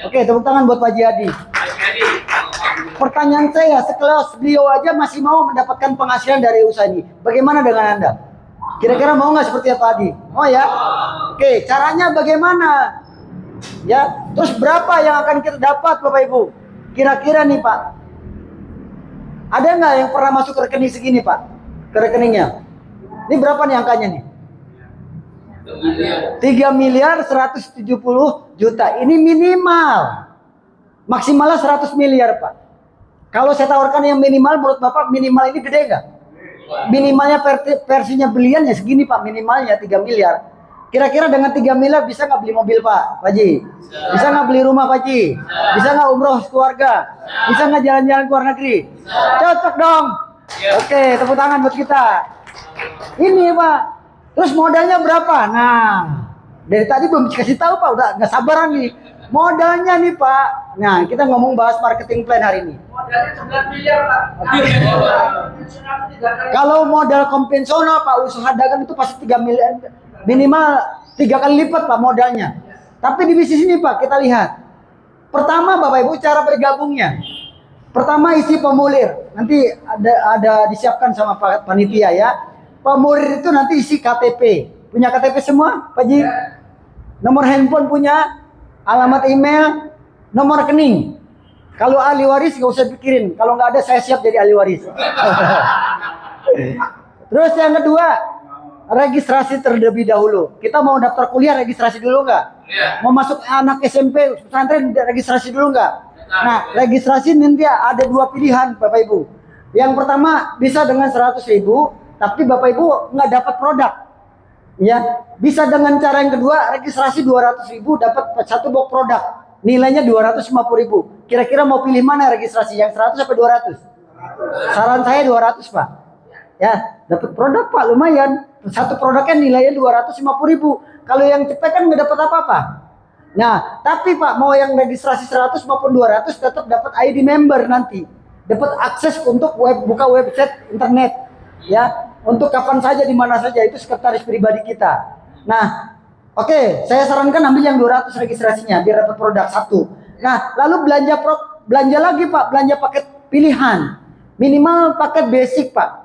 Oke, tepuk tangan buat Pak Jadi. Pertanyaan saya, sekelas beliau aja masih mau mendapatkan penghasilan dari usaha ini. Bagaimana dengan Anda? Kira-kira mau nggak seperti Pak Adi? Oh ya? Oke, caranya bagaimana? Ya, terus berapa yang akan kita dapat Bapak Ibu? Kira-kira nih Pak, ada nggak yang pernah masuk ke rekening segini Pak? Ke rekeningnya? Ini berapa nih angkanya nih? 3 miliar 170 juta. Ini minimal. Maksimalnya 100 miliar Pak. Kalau saya tawarkan yang minimal, menurut Bapak minimal ini gede nggak? Minimalnya versinya belian ya segini Pak, minimalnya 3 miliar. Kira-kira dengan 3 miliar bisa nggak beli mobil Pak Haji? Bisa nggak beli rumah Pak Haji? Bisa nggak umroh keluarga? Bisa nggak jalan-jalan ke luar negeri? Cocok dong. Oke, tepuk tangan buat kita. Ini Pak. Terus modalnya berapa? Nah, dari tadi belum dikasih tahu Pak, udah nggak sabaran nih. Modalnya nih Pak. Nah, kita ngomong bahas marketing plan hari ini. Modalnya 9 miliar Pak. Kalau modal konvensional Pak, usaha dagang itu pasti 3 miliar. Minimal 3 kali lipat Pak modalnya. Tapi di bisnis ini Pak, kita lihat. Pertama Bapak Ibu cara bergabungnya. Pertama isi formulir. Nanti ada disiapkan sama Pak panitia ya. Formulir itu nanti isi KTP. Punya KTP semua Pak Ji? Nomor handphone punya, alamat email, nomor rekening. Kalau ahli waris gak usah pikirin. Kalau nggak ada saya siap jadi ahli waris. Terus yang kedua, registrasi terlebih dahulu. Kita mau daftar kuliah registrasi dulu nggak? Mau masuk anak SMP pesantren registrasi dulu nggak? Nah registrasi nanti ada 2 pilihan Bapak Ibu. Yang pertama bisa dengan 100.000, tapi Bapak Ibu nggak dapat produk. Ya bisa dengan cara yang kedua, registrasi 200.000 dapat 1 box produk. Nilainya 250.000. Kira-kira mau pilih mana registrasi? Yang 100 atau 200? Saran saya 200 Pak. Ya dapat produk Pak lumayan. Satu produknya nilainya 250.000. Kalau yang cepat kan nggak dapat apa-apa. Nah, tapi Pak mau yang registrasi 100 maupun 200 tetap dapat ID member nanti. Dapat akses untuk buka website internet. Ya, untuk kapan saja di mana saja itu sekretaris pribadi kita. Nah, oke, saya sarankan ambil yang 200 registrasinya biar dapat produk satu. Nah, lalu belanja lagi Pak, belanja paket pilihan. Minimal paket basic Pak.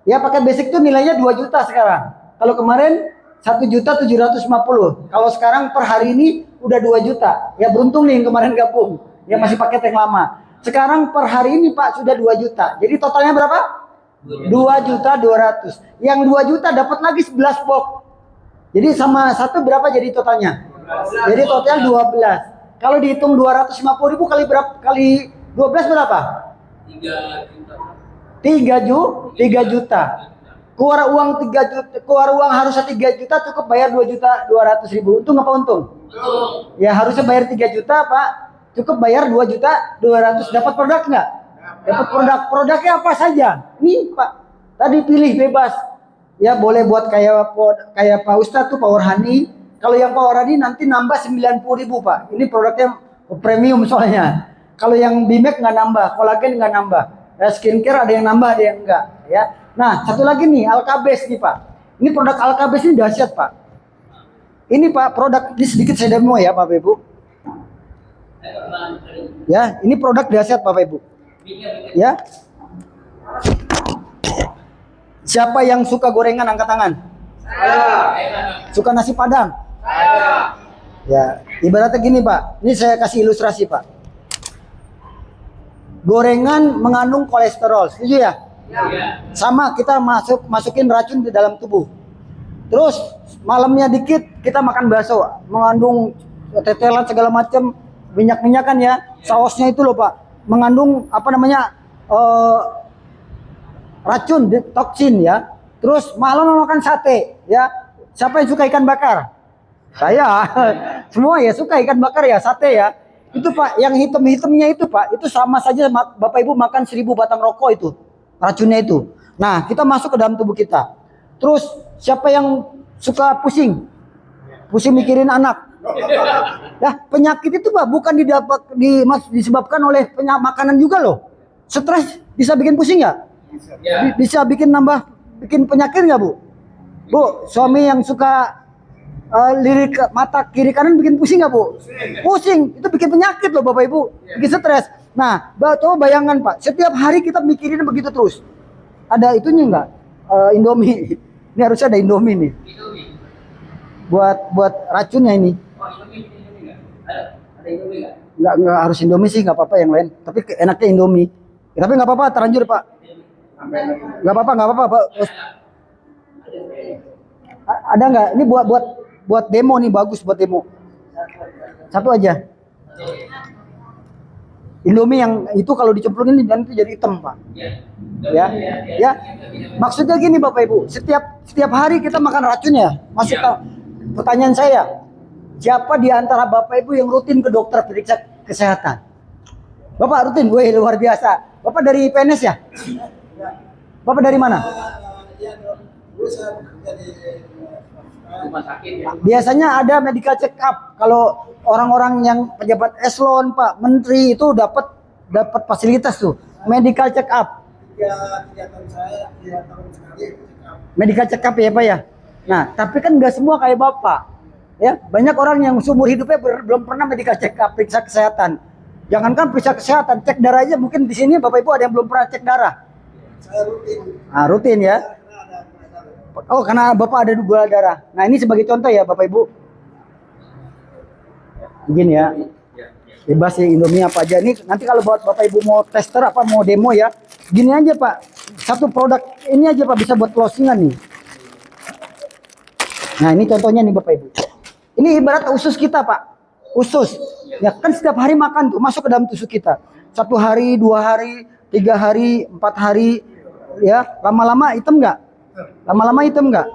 Ya paket basic itu nilainya 2 juta sekarang. Kalau kemarin 1.750.000. Kalau sekarang per hari ini udah 2 juta. Ya beruntung nih yang kemarin gabung. Ya masih paket yang lama. Sekarang per hari ini Pak sudah 2 juta. Jadi totalnya berapa? 2.200.000. Yang 2 juta dapat lagi 11 box. Jadi sama satu berapa jadi totalnya? Jadi total 12. Kalau dihitung 250.000 kali berapa? Kali 12 berapa? 3 juta. Keluar uang 3 juta, keluar uang harusnya 3 juta, cukup bayar 2.200.000. Untung apa untung? Ya harusnya bayar 3 juta Pak, cukup bayar 2.200.000. Dapat produk nggak? Dapat produk. Produknya apa saja? Nih Pak, tadi pilih bebas. Ya boleh buat kayak Pak Ustadz tuh Power Honey. Kalau yang Power Honey nanti nambah 90.000 Pak. Ini produknya premium soalnya. Kalau yang Bimek nggak nambah, kolagen nggak nambah. Ya, skincare ada yang nambah, ada yang enggak. Ya. Nah, satu lagi nih, Alkabes nih Pak. Ini produk Alkabes ini dahsyat Pak. Ini Pak, produk ini sedikit saya demo ya Bapak Ibu. Ya, ini produk dahsyat Bapak Ibu. Ya. Siapa yang suka gorengan angkat tangan? Saya. Suka nasi Padang? Saya. Ya, ibaratnya gini Pak. Ini saya kasih ilustrasi Pak. Gorengan mengandung kolesterol, setuju ya? Ya. Sama kita masukin racun di dalam tubuh. Terus malamnya dikit kita makan bakso, mengandung tetelan segala macam, minyak-minyakan ya. Sausnya itu loh Pak, mengandung apa namanya racun, toksin ya. Terus malam makan sate ya. Siapa yang suka ikan bakar? Saya. Semua ya suka ikan bakar ya, sate ya. Itu Pak, yang hitam-hitamnya itu Pak, itu sama saja Bapak Ibu makan 1000 batang rokok itu. Racunnya itu. Nah, kita masuk ke dalam tubuh kita. Terus siapa yang suka pusing? Pusing mikirin anak. Nah, penyakit itu Pak bukan disebabkan oleh makanan juga loh. Stres bisa bikin pusing nggak? Bisa bikin penyakit nggak Bu? Bu, suami yang suka lirik mata kiri kanan bikin pusing nggak Bu? Pusing, itu bikin penyakit loh Bapak Ibu, bikin stres. Nah, coba bayangkan Pak, setiap hari kita mikirin begitu terus. Ada itunya nggak? Indomie, ini harusnya ada Indomie nih. Buat racunnya ini. Ada Indomie nggak? Nggak harus Indomie sih, nggak apa-apa yang lain. Tapi enaknya Indomie. Ya, tapi nggak apa-apa, terlanjur Pak. Nggak apa-apa Pak. Ada nggak? Ini buat demo nih, bagus buat demo. Satu aja. Indomie yang itu kalau dicemplungin nanti jadi hitam Pak. Ya. Maksudnya gini Bapak Ibu, setiap hari kita makan racun ya. Pertanyaan saya, siapa di antara Bapak Ibu yang rutin ke dokter periksa kesehatan? Bapak rutin, wih luar biasa. Bapak dari PNS ya? Bapak dari mana? Biasanya ada medical check up. Kalau orang-orang yang pejabat eselon, Pak, menteri itu dapat fasilitas tuh, medical check up. Medical check up ya Pak ya. Nah, tapi kan nggak semua kayak Bapak. Ya, banyak orang yang seumur hidupnya belum pernah medical check up, periksa kesehatan. Jangankan periksa kesehatan, cek darah aja mungkin di sini Bapak Ibu ada yang belum pernah cek darah. Saya rutin. Nah, rutin ya. Oh, karena Bapak ada gula darah. Nah, ini sebagai contoh ya Bapak Ibu. Begini ya. Bebas ya Indomie apa aja. Ini nanti kalau buat Bapak Ibu mau tester apa mau demo ya. Gini aja Pak. Satu produk ini aja Pak bisa buat closingan nih. Nah, ini contohnya nih Bapak Ibu. Ini ibarat usus kita Pak. Usus. Ya kan setiap hari makan tuh masuk ke dalam tusuk kita. 1 hari, 2 hari, 3 hari, 4 hari. Ya, lama-lama hitam nggak? Lama-lama hitam nggak?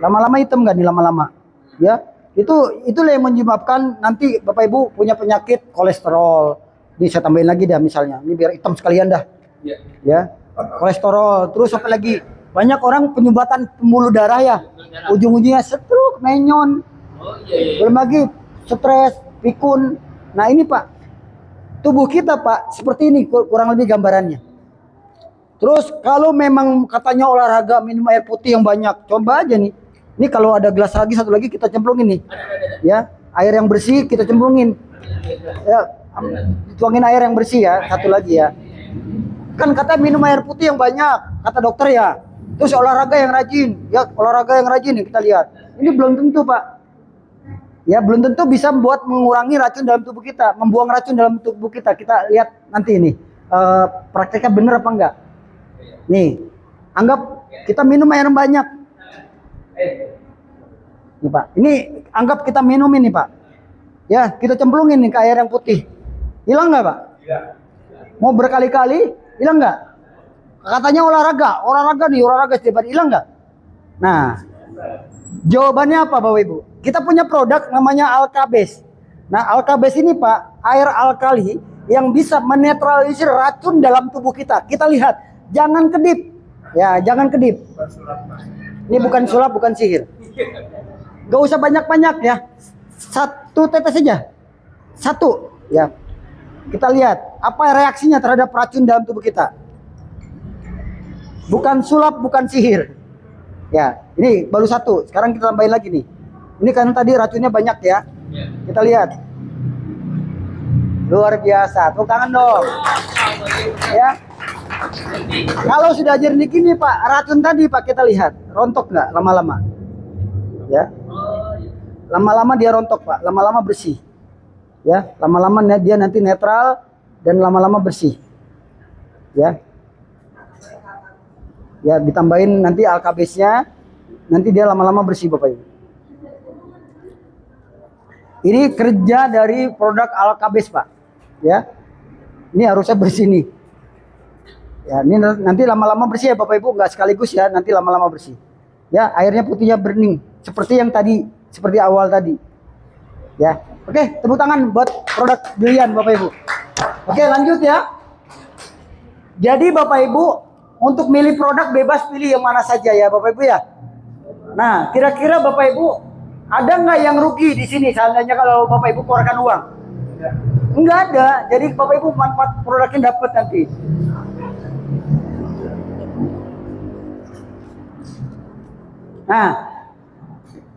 Lama-lama hitam nggak nih lama-lama? Ya, itulah yang menyebabkan nanti Bapak Ibu punya penyakit kolesterol. Ini saya tambahin lagi dah misalnya. Ini biar hitam sekalian dah. Ya, kolesterol. Terus apa lagi? Banyak orang penyumbatan pembuluh darah ya. Ujung-ujungnya stroke, menyon. Belum lagi stres, pikun. Nah ini Pak, tubuh kita Pak seperti ini kurang lebih gambarannya. Terus kalau memang katanya olahraga minum air putih yang banyak, coba aja nih. Ini kalau ada gelas lagi satu lagi kita cemplungin nih. Ya, air yang bersih kita cemplungin. Ya, tuangin air yang bersih ya, satu lagi ya. Kan kata minum air putih yang banyak, kata dokter ya. Terus olahraga yang rajin, ya olahraga yang rajin nih kita lihat. Ini belum tentu Pak. Ya, belum tentu bisa buat mengurangi racun dalam tubuh kita, membuang racun dalam tubuh kita. Kita lihat nanti ini prakteknya benar apa enggak. Nih, anggap kita minum air yang banyak. Nih Pak, ini anggap kita minum ini Pak. Ya, kita cemplungin nih ke air yang putih. Hilang nggak Pak? Mau berkali-kali, hilang nggak? Katanya olahraga setiap hari, hilang nggak? Nah, jawabannya apa Bapak Ibu? Kita punya produk namanya Alkabes. Nah, Alkabes ini Pak, air alkali yang bisa menetralisir racun dalam tubuh kita. Kita lihat, jangan kedip. Ya, jangan kedip. Ini bukan sulap, bukan sihir. Gak usah banyak-banyak ya. 1 tetes saja. 1 ya. Kita lihat apa reaksinya terhadap racun dalam tubuh kita. Bukan sulap, bukan sihir. Ya, ini baru 1. Sekarang kita tambahin lagi nih. Ini kan tadi racunnya banyak ya. Kita lihat. Luar biasa. Tepuk tangan dong. Ya. Kalau sudah jernih gini Pak, racun tadi Pak kita lihat rontok nggak lama-lama? Ya. Lama-lama dia rontok Pak. Lama-lama bersih. Ya. Lama-lama dia nanti netral dan lama-lama bersih. Ya. Ya, ditambahin nanti alkabesnya, nanti dia lama-lama bersih Bapak Ibu. Ini kerja dari produk Alkabes Pak. Ya, ini harusnya bersih nih. Ya, ini nanti lama-lama bersih ya Bapak Ibu, nggak sekaligus ya, nanti lama-lama bersih. Ya, airnya putihnya bening, seperti yang tadi, seperti awal tadi. Ya, oke, tepuk tangan buat produk Brilian Bapak Ibu. Oke, lanjut ya. Jadi Bapak Ibu, untuk milih produk bebas pilih yang mana saja ya Bapak Ibu ya. Nah, kira-kira Bapak Ibu ada nggak yang rugi di sini seandainya kalau Bapak Ibu keluarkan uang? Nggak ada. Jadi Bapak Ibu manfaat produknya dapat nanti.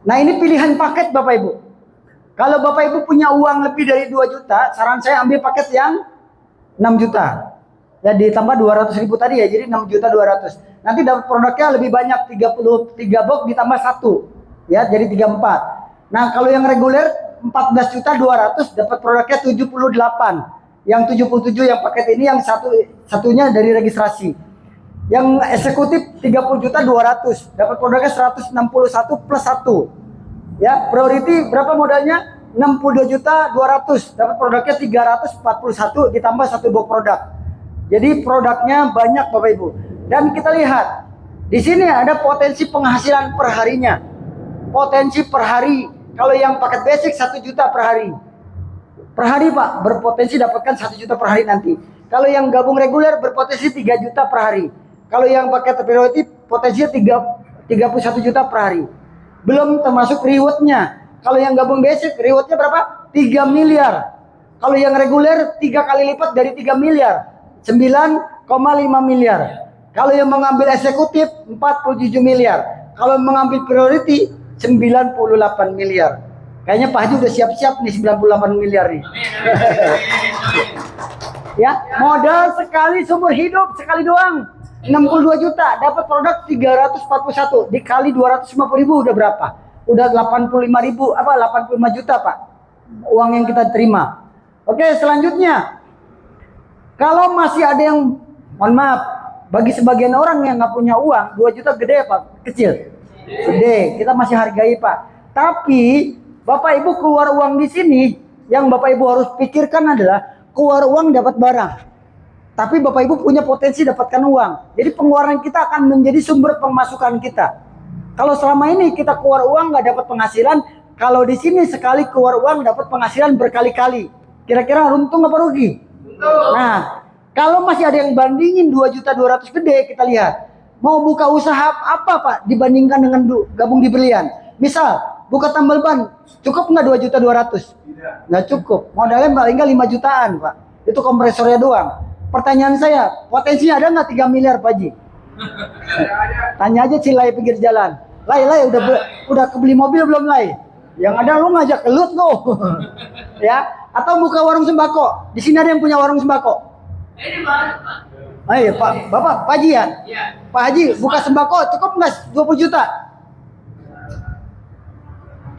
Nah ini pilihan paket Bapak Ibu. Kalau Bapak Ibu punya uang lebih dari 2 juta, saran saya ambil paket yang 6 juta. Ya ditambah 200.000 tadi ya, jadi 6.200.000. Nanti dapat produknya lebih banyak, 33 box ditambah 1. Ya, jadi 34. Nah, kalau yang reguler 14.200.000 dapat produknya 78. Yang 77 yang paket ini yang satunya dari registrasi. Yang eksekutif 30.200.000 dapat produknya 161 plus 1. Ya, priority berapa modalnya? 62.200.000 dapat produknya 341 ditambah 1 box produk. Jadi produknya banyak Bapak Ibu. Dan kita lihat di sini ada potensi penghasilan per harinya. Potensi per hari. Kalau yang paket basic 1 juta per hari. Per hari Pak, berpotensi dapatkan 1 juta per hari nanti. Kalau yang gabung reguler berpotensi 3 juta per hari. Kalau yang paket priority potensinya 31 juta per hari. Belum termasuk rewardnya. Kalau yang gabung basic rewardnya berapa? 3 miliar. Kalau yang reguler 3 kali lipat dari 3 miliar. 9,5 miliar. Kalau yang mengambil eksekutif 47 miliar. Kalau mengambil priority 98 miliar. Kayaknya Pak Haji udah siap-siap nih 98 miliar nih. Ya, modal sekali seumur hidup, sekali doang 62 juta, dapat produk 341 dikali 250.000 udah berapa? Udah 85.000 85 juta Pak. Uang yang kita terima. Oke, selanjutnya. Kalau masih ada yang, mohon maaf, bagi sebagian orang yang nggak punya uang, 2 juta gede Pak, kecil. Gede, kita masih hargai Pak. Tapi Bapak Ibu keluar uang di sini, yang Bapak Ibu harus pikirkan adalah keluar uang dapat barang. Tapi Bapak Ibu punya potensi dapatkan uang. Jadi pengeluaran kita akan menjadi sumber pemasukan kita. Kalau selama ini kita keluar uang nggak dapat penghasilan, kalau di sini sekali keluar uang dapat penghasilan berkali-kali. Kira-kira untung apa rugi? Nah, kalau masih ada yang bandingin 2.200.000 gede, kita lihat. Mau buka usaha apa Pak dibandingkan dengan gabung di Brilian? Misal, buka tambal ban, cukup nggak 2.200.000? Nggak cukup. Modalnya paling nggak 5 jutaan Pak. Itu kompresornya doang. Pertanyaan saya, potensinya ada nggak 3 miliar Pak Haji? Tanya aja si Lai pinggir jalan. Lai, udah kebeli mobil belum Lai? Yang ada lu ngajak kelut lo. Ya, atau buka warung sembako. Di sini ada yang punya warung sembako. Ini Pak. Ayo Pak, Bapak, Pak Haji ya? Iya. Pak Haji buka sembako cukup nggak 20 juta?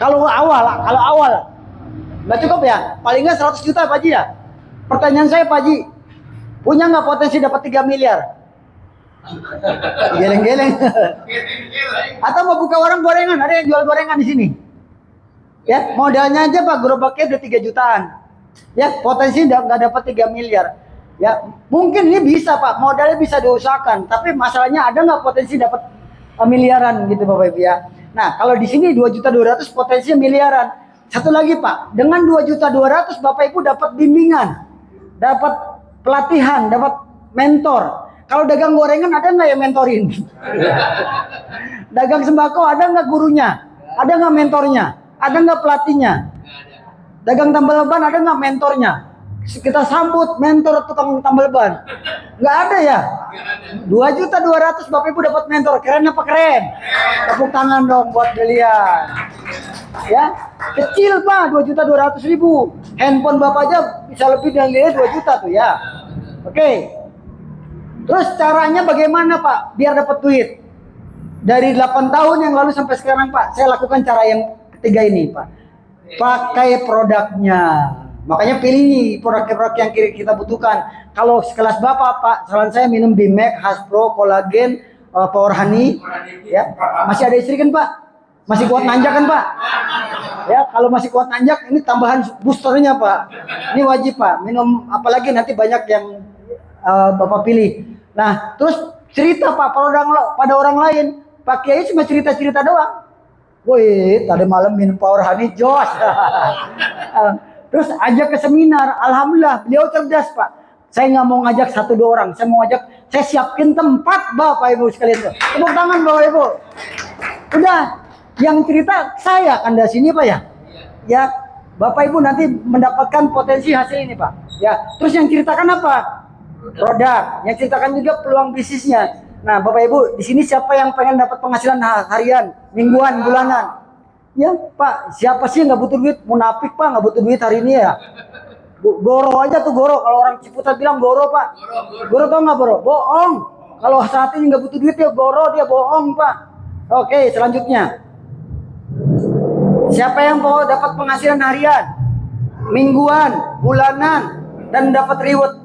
Kalau awal nggak cukup ya, paling nggak 100 juta Pak Haji ya. Pertanyaan saya Pak Haji, punya nggak potensi dapat 3 miliar? Geleng-geleng. Atau mau buka warung gorengan, ada yang jual gorengan di sini. Ya, modalnya aja Pak, gerobaknya udah 3 jutaan. Ya, potensi nggak dapat 3 miliar. Ya, mungkin ini bisa Pak, modalnya bisa diusahakan. Tapi masalahnya ada nggak potensi dapat miliaran gitu Bapak Ibu ya. Nah, kalau di sini 2.200.000 potensinya miliaran. Satu lagi Pak, dengan 2.200.000 Bapak Ibu dapat bimbingan, dapat pelatihan, dapat mentor. Kalau dagang gorengan ada nggak yang mentorin? Dagang sembako ada nggak gurunya? Ada nggak mentornya? Ada nggak pelatihnya? Dagang tambal ban ada nggak mentornya? Kita sambut mentor tukang tambal ban. Nggak ada ya? 2.200.000 Bapak Ibu dapat mentor. Keren apa keren? Tepuk tangan dong buat kalian. Ya, kecil Pak, 2.200.000. Handphone Bapak aja bisa lebih dari 2 juta tuh ya. Oke. Terus caranya bagaimana Pak biar dapat duit? Dari 8 tahun yang lalu sampai sekarang Pak, saya lakukan cara yang ketiga ini Pak. Pakai produknya. Makanya pilih nih produk-produk yang kita butuhkan. Kalau sekelas Bapak Pak, saran saya minum Bimax, Haspro, Kolagen, Power Honey. Ya, masih ada istri kan Pak? Masih kuat nanjak kan Pak? Ya, kalau masih kuat nanjak ini tambahan boosternya Pak. Ini wajib Pak. Minum apalagi nanti banyak yang Bapak pilih. Nah, terus cerita Pak pada orang lain. Pak Kiai cuma cerita-cerita doang. Woi, tadi malam minum Power Honey jos. Terus ajak ke seminar. Alhamdulillah, beliau cerdas Pak. Saya nggak mau ngajak 1-2 orang. Saya mau ngajak, saya siapin tempat Bapak Ibu sekalian. Tepuk tangan Bapak Ibu. Udah, yang cerita saya kan dari sini Pak ya. Ya, Bapak Ibu nanti mendapatkan potensi hasil ini Pak. Ya, terus yang ceritakan apa? Produk, yang ceritakan juga peluang bisnisnya. Nah, Bapak Ibu, di sini siapa yang pengen dapat penghasilan harian, mingguan, bulanan? Ya, Pak, siapa sih yang nggak butuh duit? Munafik Pak, nggak butuh duit hari ini ya. Goro aja tuh goro. Kalau orang Ciputat bilang goro Pak. Goro tau nggak goro? Bohong. Kalau saat ini nggak butuh duit ya goro, dia bohong Pak. Oke, selanjutnya. Siapa yang mau dapat penghasilan harian, mingguan, bulanan, dan dapat reward?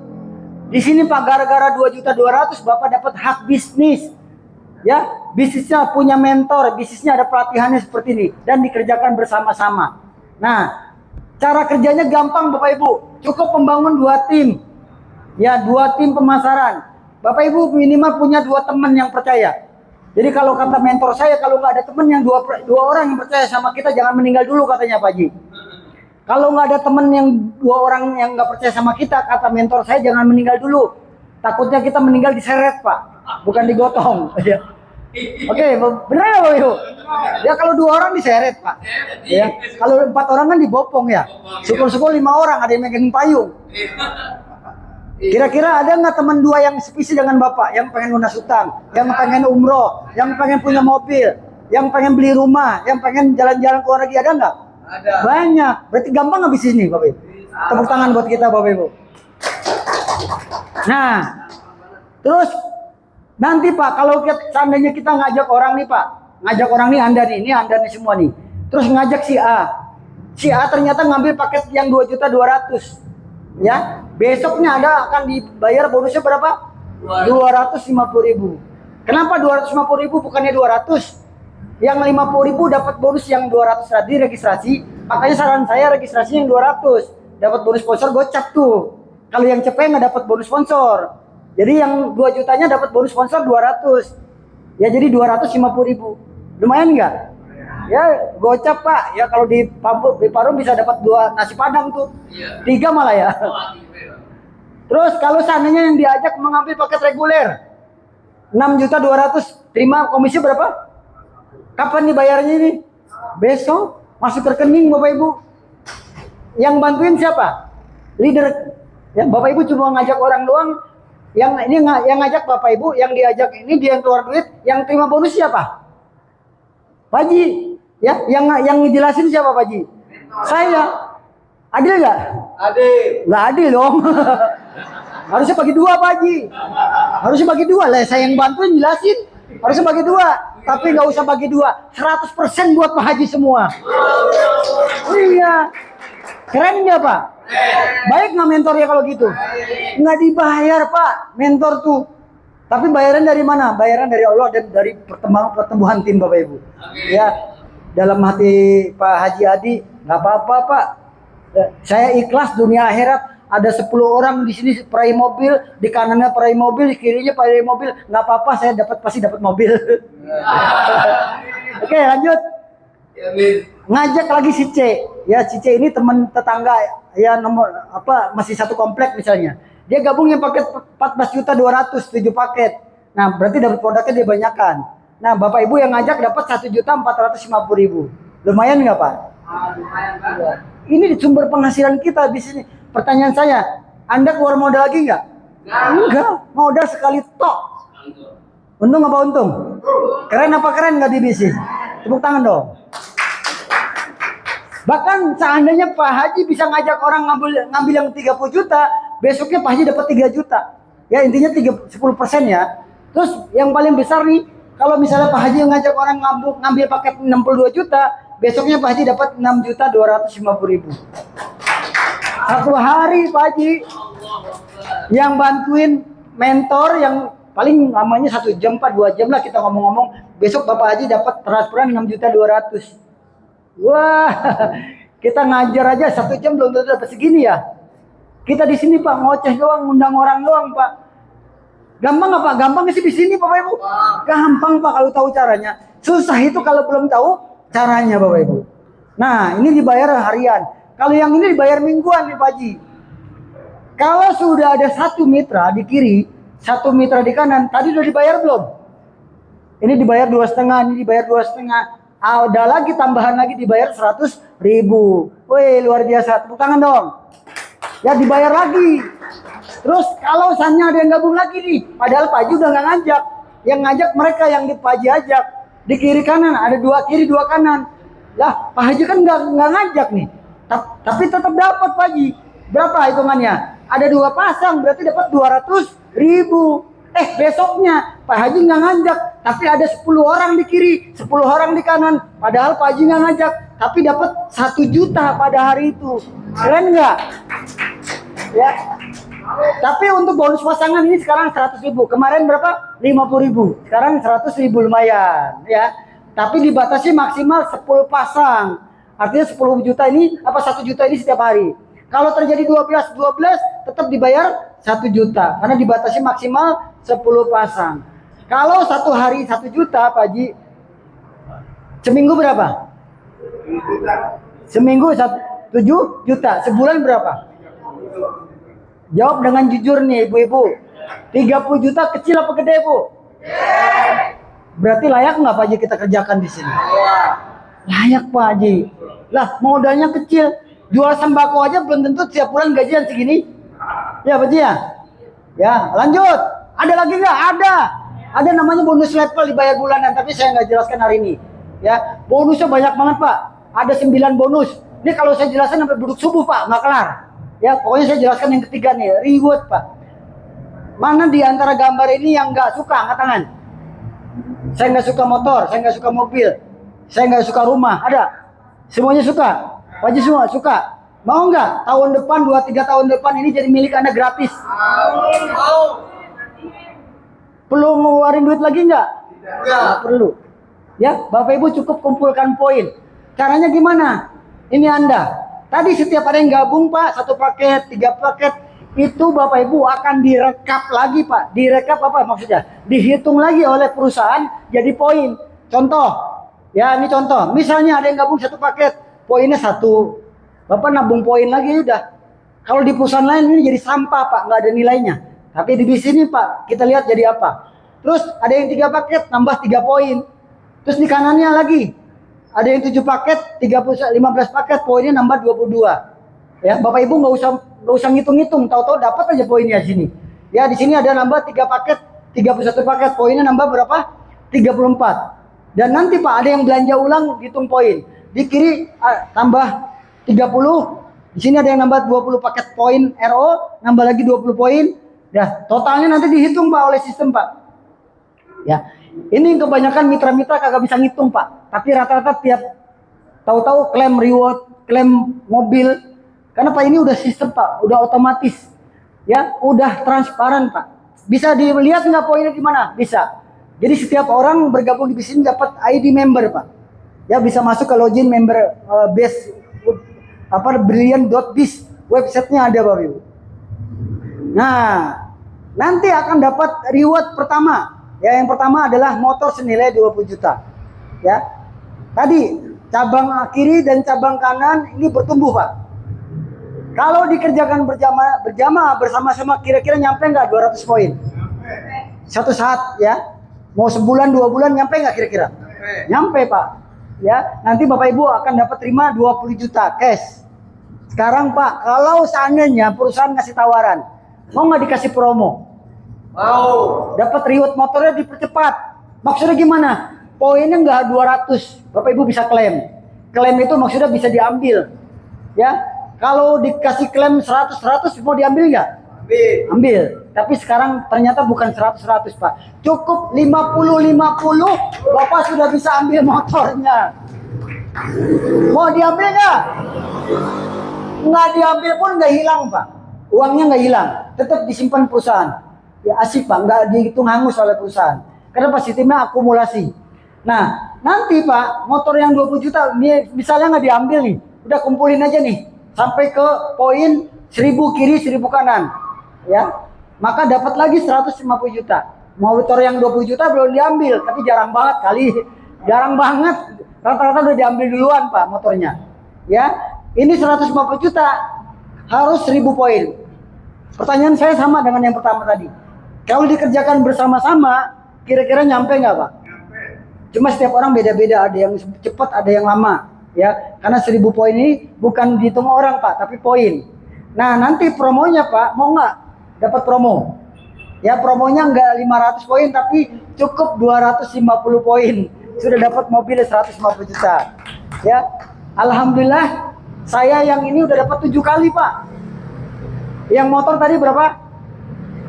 Di sini Pak, gara-gara 2.200.000 Bapak dapat hak bisnis. Ya, bisnisnya punya mentor, bisnisnya ada pelatihannya seperti ini dan dikerjakan bersama-sama. Nah, cara kerjanya gampang Bapak Ibu. Cukup membangun 2 tim. Ya, 2 tim pemasaran. Bapak Ibu minimal punya 2 teman yang percaya. Jadi kalau kata mentor saya, kalau nggak ada teman yang dua orang yang percaya sama kita, jangan meninggal dulu katanya Pak Haji. Kalau nggak ada teman yang 2 orang yang nggak percaya sama kita, kata mentor saya, jangan meninggal dulu. Takutnya kita meninggal diseret Pak, bukan digotong. Oke, benar ya Bapak Ibu? Ya kalau 2 orang diseret Pak. Ya, kalau 4 orang kan dibopong ya. Syukur-syukur 5 orang ada yang megang payung. Kira-kira ada nggak teman 2 yang spesies dengan Bapak, yang pengen lunas utang, yang pengen umroh, yang pengen punya mobil, yang pengen beli rumah, yang pengen jalan-jalan ke luar negeri, ada nggak? Ada. Banyak. Berarti gampang nggak bisnis nih Bapak Ibu? Tepuk tangan buat kita Bapak Ibu. Nah, terus nanti Pak, kalau seandainya kita ngajak orang nih Pak, ngajak orang nih Anda nih semua nih. Terus ngajak si A. Si A ternyata ngambil paket yang 2.200.000. Ya, besoknya akan dibayar bonusnya berapa? 250.000. Kenapa 250.000 bukannya 200? Yang 50.000 dapat bonus yang 200 tadi registrasi. Makanya saran saya registrasi yang 200. Dapat bonus sponsor gocap tuh. Kalau yang cepet nggak dapat bonus sponsor. Jadi yang 2 jutanya dapat bonus sponsor 200. Ya jadi 250.000. Lumayan nggak? Ya gocap Pak. Ya kalau di Parung bisa dapat 2 nasi padang tuh. 3 malah ya. Terus kalau seandainya yang diajak mengambil paket reguler 6.200.000, terima komisi berapa? Kapan dibayarnya ini? Besok masuk rekening Bapak Ibu. Yang bantuin siapa? Leader. Ya, Bapak Ibu cuma ngajak orang doang. Yang ini yang ngajak Bapak Ibu, yang diajak ini dia yang keluar duit, yang terima bonus siapa? Pak Haji. Ya, yang ngejelasin siapa Pak Haji? Saya. Adil nggak? Adil. Nggak adil dong. Harusnya bagi 2 Pak Haji. Harusnya bagi 2 lah. Saya yang bantuin jelasin. Harusnya bagi 2. Tapi nggak usah bagi dua, 100% buat Pak Haji semua. Iya, keren nggak Pak? Baik nggak mentornya kalau gitu? Nggak dibayar Pak, mentor tuh. Tapi bayaran dari mana? Bayaran dari Allah dan dari pertumbuhan tim Bapak Ibu. Ya, dalam hati Pak Haji Adi, nggak apa-apa Pak. Saya ikhlas dunia akhirat. Ada 10 orang di sini peraih mobil, di kanannya peraih mobil, di kirinya peraih mobil. Nggak apa-apa, saya pasti dapat mobil. Oke, lanjut. Ngajak lagi si C. Ya, si C ini teman tetangga ya, nomor apa, masih satu komplek misalnya. Dia gabung yang paket 14.200.000, 7 paket. Nah, berarti dapat produknya dia banyakan. Nah, Bapak Ibu yang ngajak dapat 1.450.000. Lumayan nggak Pak? Lumayan Pak. Ini sumber penghasilan kita di sini. Pertanyaan saya, Anda keluar modal lagi nggak? Enggak, modal sekali tok. Untung apa untung? Keren apa keren nggak di bisnis? Tepuk tangan dong. Bahkan seandainya Pak Haji bisa ngajak orang ngambil yang 30 juta, besoknya Pak Haji dapat 3 juta. Ya intinya 10% ya. Terus yang paling besar nih, kalau misalnya Pak Haji ngajak orang ngambil paket 62 juta, besoknya Pak Haji dapat 6.250.000. Satu hari Pak Haji yang bantuin mentor yang paling lamanya 1 jam, 2 jam lah kita ngomong-ngomong. Besok Bapak Haji dapat transferan 6.200.000. Wah, kita ngajar aja 1 jam belum tentu dapat segini ya. Kita di sini Pak ngoceh doang, ngundang orang doang Pak. Gampang nggak Pak? Gampang sih di sini Bapak Ibu. Gampang Pak kalau tahu caranya. Susah itu kalau belum tahu caranya Bapak Ibu. Nah ini dibayar harian. Kalau yang ini dibayar mingguan nih Pak Haji. Kalau sudah ada 1 mitra di kiri, 1 mitra di kanan, tadi udah dibayar belum? Ini dibayar 2,5, ini dibayar 2,5. Ada lagi tambahan lagi dibayar 100.000. Wih luar biasa, tepuk tangan dong. Ya dibayar lagi. Terus kalau misalnya ada yang gabung lagi nih, padahal Pak Haji udah nggak ngajak. Yang ngajak mereka yang di Pak Haji ajak. Di kiri kanan ada 2 kiri 2 kanan. Lah Pak Haji kan nggak ngajak nih. Tapi tetap dapat Pak Haji. Berapa hitungannya? Ada 2 pasang berarti dapat 200.000. Besoknya Pak Haji nggak ngajak, tapi ada 10 orang di kiri, 10 orang di kanan. Padahal Pak Haji nggak ngajak, tapi dapat 1 juta pada hari itu. Keren nggak? Ya. Tapi untuk bonus pasangan ini sekarang 100.000. Kemarin berapa? 50.000. Sekarang 100.000 lumayan, ya. Tapi dibatasi maksimal 10 pasang. Artinya 10 juta ini, 1 juta ini setiap hari. Kalau terjadi 12 tetap dibayar 1 juta. Karena dibatasi maksimal 10 pasang. Kalau 1 hari 1 juta Pak Haji, seminggu berapa? Seminggu 7 juta. Sebulan berapa? Jawab dengan jujur nih ibu-ibu. 30 juta kecil apa gede Bu? Berarti layak nggak Pak Haji kita kerjakan di sini? Layak Pak Haji. Lah modalnya kecil, jual sembako aja belum tentu tiap bulan gajian segini. Ya Pak Haji ya? Ya lanjut. Ada lagi nggak? Ada namanya bonus level dibayar bulanan, tapi saya nggak jelaskan hari ini. Ya bonusnya banyak banget Pak. Ada 9 bonus. Ini kalau saya jelaskan sampai duduk subuh Pak, nggak kelar. Ya pokoknya saya jelaskan yang ketiga nih, reward Pak. Mana di antara gambar ini yang nggak suka? Angkat tangan. Saya nggak suka motor, saya nggak suka mobil, saya nggak suka rumah. Ada? Semuanya suka? Wajib semua suka? Mau nggak? Tahun depan, 2-3 tahun depan ini jadi milik Anda gratis. Perlu ngeluarin duit lagi nggak? Nggak perlu. Ya, Bapak Ibu cukup kumpulkan poin. Caranya gimana? Ini Anda. Tadi setiap ada yang gabung Pak, 1 paket, 3 paket, itu Bapak Ibu akan direkap lagi Pak. Direkap apa maksudnya? Dihitung lagi oleh perusahaan jadi poin. Contoh, ya ini contoh. Misalnya ada yang gabung 1 paket, poinnya 1. Bapak nabung poin lagi udah. Kalau di perusahaan lain ini jadi sampah Pak, nggak ada nilainya. Tapi di sini Pak, kita lihat jadi apa. Terus ada yang 3 paket, nambah 3 poin. Terus di kanannya lagi, ada yang 7 paket, 15 paket, poinnya nambah 22. Ya, Bapak Ibu nggak usah ngitung-ngitung, tahu-tahu dapat aja poinnya di sini. Ya, di sini ada nambah 3 paket, 31 paket, poinnya nambah berapa? 34. Dan nanti Pak ada yang belanja ulang, hitung poin. Di kiri tambah 30, di sini ada yang nambah 20 paket poin RO, nambah lagi 20 poin. Ya, totalnya nanti dihitung Pak oleh sistem Pak. Ya, ini kebanyakan mitra-mitra kagak bisa ngitung Pak. Tapi rata-rata tiap tahu-tahu klaim reward, klaim mobil. Karena Pak ini udah sistem Pak, udah otomatis. Ya, udah transparan Pak. Bisa dilihat nggak poinnya di mana? Bisa. Jadi setiap orang bergabung di bisnis dapat ID member Pak. Ya, bisa masuk ke login member base brilliant.biz, websitenya ada Bapak Ibu. Nah, nanti akan dapat reward pertama. Ya, yang pertama adalah motor senilai 20 juta. Ya. Tadi cabang kiri dan cabang kanan ini bertumbuh, Pak. Kalau dikerjakan berjamaah bersama-sama kira-kira nyampe nggak 200 poin? Satu saat ya. Mau sebulan 2 bulan nyampe nggak kira-kira? Nyampe, Pak. Ya, nanti Bapak Ibu akan dapat terima 20 juta cash. Sekarang Pak, kalau seandainya perusahaan ngasih tawaran, mau nggak dikasih promo? Mau. Dapat reward motornya dipercepat. Maksudnya gimana? Poinnya nggak 200, Bapak Ibu bisa klaim. Klaim itu maksudnya bisa diambil. Ya, kalau dikasih klaim 100 mau diambil nggak? Ambil. Tapi sekarang ternyata bukan 100 Pak. Cukup 50 Bapak sudah bisa ambil motornya. Mau diambil nggak? Nggak diambil pun nggak hilang Pak. Uangnya nggak hilang, tetap disimpan perusahaan. Ya asik Pak, nggak dihitung hangus oleh perusahaan. Karena pas sistemnya akumulasi. Nah, nanti Pak, motor yang 20 juta, misalnya nggak diambil nih, udah kumpulin aja nih, sampai ke poin 1000 kiri, 1000 kanan. Ya, maka dapat lagi 150 juta. Motor yang 20 juta belum diambil, tapi jarang banget kali. Jarang banget, rata-rata udah diambil duluan Pak motornya. Ya, ini 150 juta, harus 1000 poin. Pertanyaan saya sama dengan yang pertama tadi. Kalau dikerjakan bersama-sama, kira-kira nyampe nggak Pak? Cuma setiap orang beda-beda, ada yang cepat, ada yang lama. Ya, karena 1000 poin ini bukan dihitung orang Pak, tapi poin. Nah, nanti promonya Pak, mau nggak dapat promo? Ya, promonya nggak 500 poin, tapi cukup 250 poin. Sudah dapat mobil 150 juta. Ya, alhamdulillah, saya yang ini udah dapat 7 kali Pak. Yang motor tadi berapa?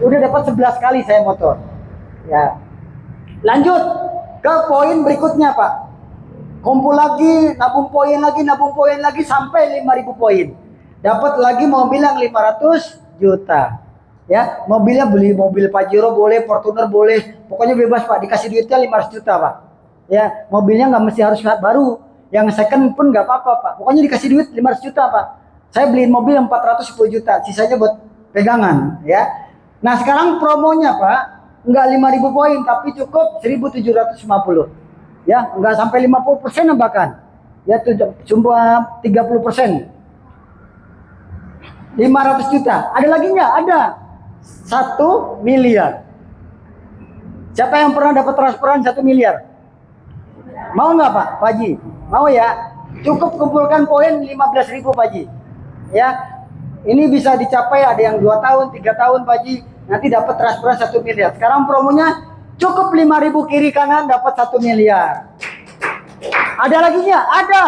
Udah dapat 11 kali saya motor. Ya. Lanjut ke poin berikutnya Pak. Kumpul lagi, nabung poin lagi sampai 5.000 poin. Dapat lagi mobil yang 500 juta. Ya, mobilnya beli mobil Pajero boleh, Fortuner boleh. Pokoknya bebas Pak, dikasih duitnya 500 juta Pak. Ya, mobilnya nggak mesti harus baru. Yang second pun nggak apa-apa Pak. Pokoknya dikasih duit 500 juta Pak. Saya beliin mobil yang 410 juta, sisanya buat pegangan ya. Nah, sekarang promonya Pak, enggak 5.000 poin tapi cukup 1.750. Ya, enggak sampai 50% bahkan. Ya, cuma 30%. 500 juta. Ada lagi nggak? Ada. 1 miliar. Siapa yang pernah dapat transferan 1 miliar? Mau nggak Pak? Pak Haji? Mau ya? Cukup kumpulkan poin 15.000 Pak Haji. Ya, ini bisa dicapai, ada yang 2 tahun, 3 tahun Pak Haji, nanti dapat transferan 1 miliar. Sekarang promonya cukup 5.000 kiri kanan dapat 1 miliar. Ada lagi nggak? Ada.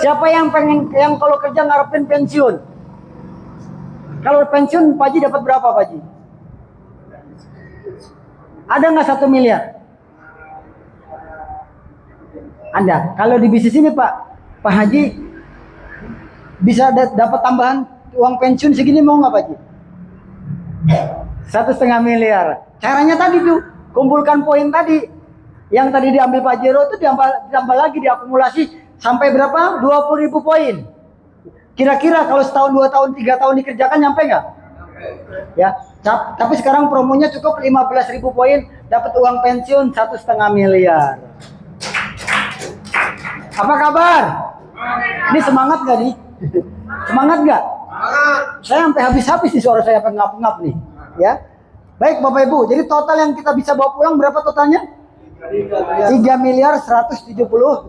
Siapa yang yang kalau kerja ngarepin pensiun? Kalau pensiun Pak Haji dapat berapa Pak Haji? Ada nggak 1 miliar? Ada. Kalau di bisnis ini Pak Haji bisa dapat tambahan uang pensiun segini, mau nggak Pak Haji? 1,5 miliar. Caranya tadi tuh, kumpulkan poin tadi. Yang tadi diambil Pajero itu ditambah lagi, diakumulasi sampai berapa? 20.000 poin. Kira-kira kalau setahun, 2 tahun, 3 tahun dikerjakan nyampe nggak? Ya, tapi sekarang promonya cukup 15.000 poin, dapat uang pensiun 1,5 miliar. Apa kabar? Ini semangat nggak nih? Semangat nggak? Saya sampai habis-habis nih, suara saya pengap-ngap nih. Ya, baik Bapak Ibu. Jadi total yang kita bisa bawa pulang berapa totalnya? 3 miliar 170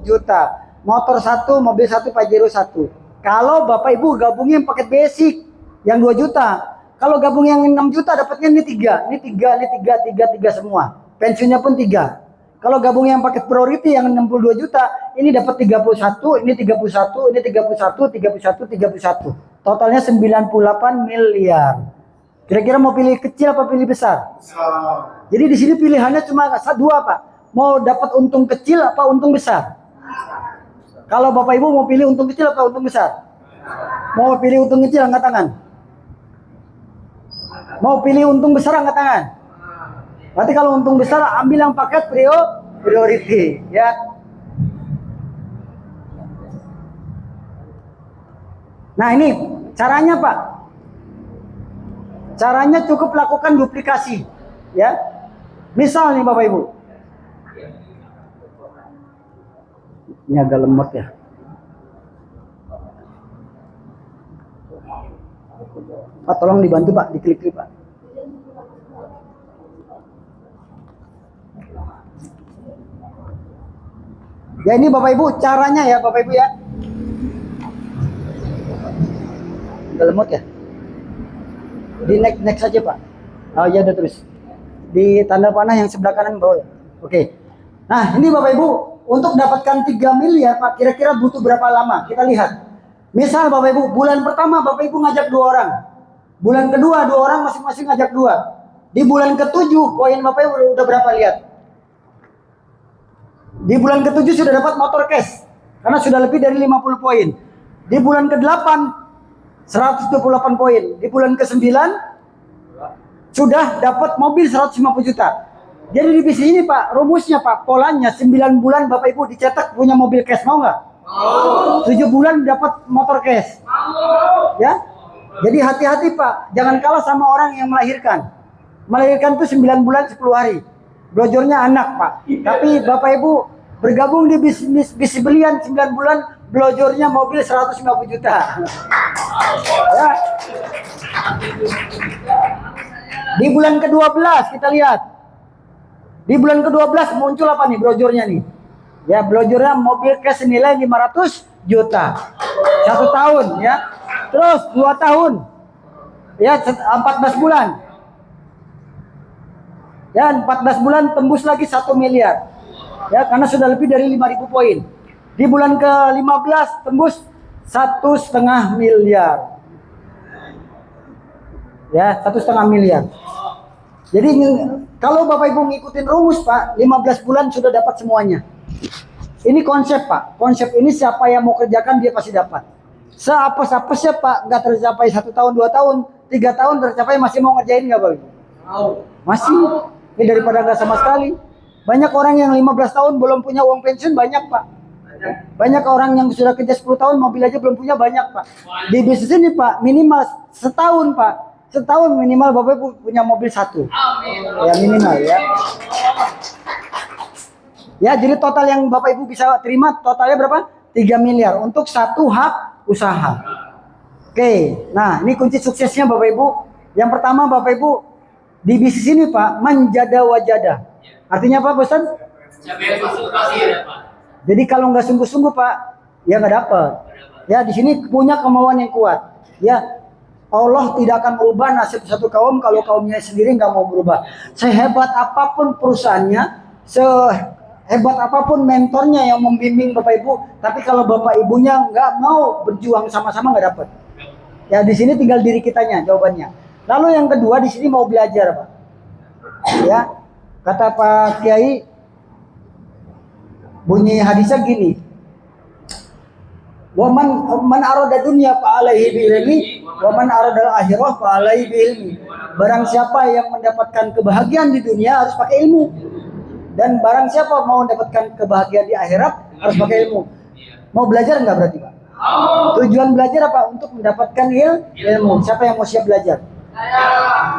juta. Motor 1, mobil 1, Pajero 1. Kalau Bapak Ibu gabungin paket basic yang 2 juta. Kalau gabung yang 6 juta dapatnya ini 3. Ini 3 semua. Pensiunnya pun 3. Kalau gabung yang paket priority yang 62 juta, ini dapat 31, ini 31, ini 31, 31, 31. Totalnya 98 miliar. Kira-kira mau pilih kecil apa pilih besar? Jadi di sini pilihannya cuma dua Pak. Mau dapat untung kecil apa untung besar? Kalau Bapak Ibu mau pilih untung kecil apa untung besar? Mau pilih untung kecil angkat tangan. Mau pilih untung besar angkat tangan. Berarti kalau untung besar ambil yang paket priority ya. Nah ini caranya Pak. Caranya cukup lakukan duplikasi ya. Misal nih Bapak Ibu. Ini agak lemot ya. Pak tolong dibantu Pak, diklik-klik Pak. Ya ini Bapak Ibu caranya ya Bapak Ibu ya. Agak lemot ya. Di next saja Pak. Oh ya udah terus. Di tanda panah yang sebelah kanan bawah ya. Oke. Nah ini Bapak Ibu. Untuk dapatkan 3 miliar Pak, kira-kira butuh berapa lama? Kita lihat. Misal Bapak Ibu, bulan pertama Bapak Ibu ngajak 2 orang. Bulan kedua 2 orang masing-masing ngajak 2. Di bulan ke-7 poin Bapak Ibu udah berapa lihat? Di bulan ke-7 sudah dapat motor cash. Karena sudah lebih dari 50 poin. Di bulan ke-8 128 poin. Di bulan ke-9 sudah dapat mobil 150 juta. Jadi di bisnis ini Pak, rumusnya Pak, polanya 9 bulan Bapak Ibu dicetak punya mobil cash, mau nggak? Mau. 7 bulan dapat motor cash. Mau. Ya. Jadi hati-hati Pak, jangan kalah sama orang yang melahirkan. Melahirkan itu 9 bulan 10 hari. Blojornya anak Pak. Tapi Bapak Ibu bergabung di bisnis belian 9 bulan, blojornya mobil 150 juta. Ya. Di bulan ke-12 kita lihat. Di bulan ke-12 muncul apa nih blojornya nih? Ya blojornya mobil cash senilai 500 juta. 1 tahun ya. Terus 2 tahun. Ya 14 bulan. Ya 14 bulan tembus lagi 1 miliar. Ya karena sudah lebih dari 5.000 poin. Di bulan ke-15 tembus 1,5 miliar. Ya 1,5 miliar. Jadi kalau Bapak Ibu ngikutin rumus Pak, 15 bulan sudah dapat semuanya. Ini konsep Pak. Konsep ini siapa yang mau kerjakan dia pasti dapat. Seapes-apesnya Pak, nggak tercapai 1 tahun, 2 tahun, 3 tahun tercapai masih mau ngerjain nggak Bapak Ibu? Masih. Ini daripada nggak sama sekali. Banyak orang yang 15 tahun belum punya uang pensiun banyak Pak. Banyak orang yang sudah kerja 10 tahun mobil aja belum punya banyak Pak. Di bisnis ini Pak minimal setahun Pak. Setahun minimal Bapak Ibu punya mobil 1. Ya minimal ya. Ya jadi total yang Bapak Ibu bisa terima totalnya berapa? 3 miliar untuk 1 hak usaha. Oke, nah ini kunci suksesnya Bapak Ibu. Yang pertama Bapak Ibu di bisnis ini Pak menjada wajada. Artinya apa Bosan? Jadi kalau nggak sungguh-sungguh Pak ya nggak dapat. Ya di sini punya kemauan yang kuat. Ya. Allah tidak akan merubah nasib satu kaum kalau kaumnya sendiri nggak mau berubah. Sehebat apapun perusahaannya, sehebat apapun mentornya yang membimbing Bapak Ibu, tapi kalau Bapak Ibunya nggak mau berjuang sama-sama nggak dapat. Ya di sini tinggal diri kitanya jawabannya. Lalu yang kedua di sini mau belajar Pak. Ya kata Pak Kiai, bunyi hadisnya gini. Man arada dunya fa alaihi bi'ilmi wa man arada akhirah fa alaihi bi'ilmi. Barang siapa yang mendapatkan kebahagiaan di dunia harus pakai ilmu. Dan barang siapa mau mendapatkan kebahagiaan di akhirat harus pakai ilmu. Mau belajar enggak berarti Pak? Tujuan belajar apa? Untuk mendapatkan ilmu. Siapa yang mau siap belajar?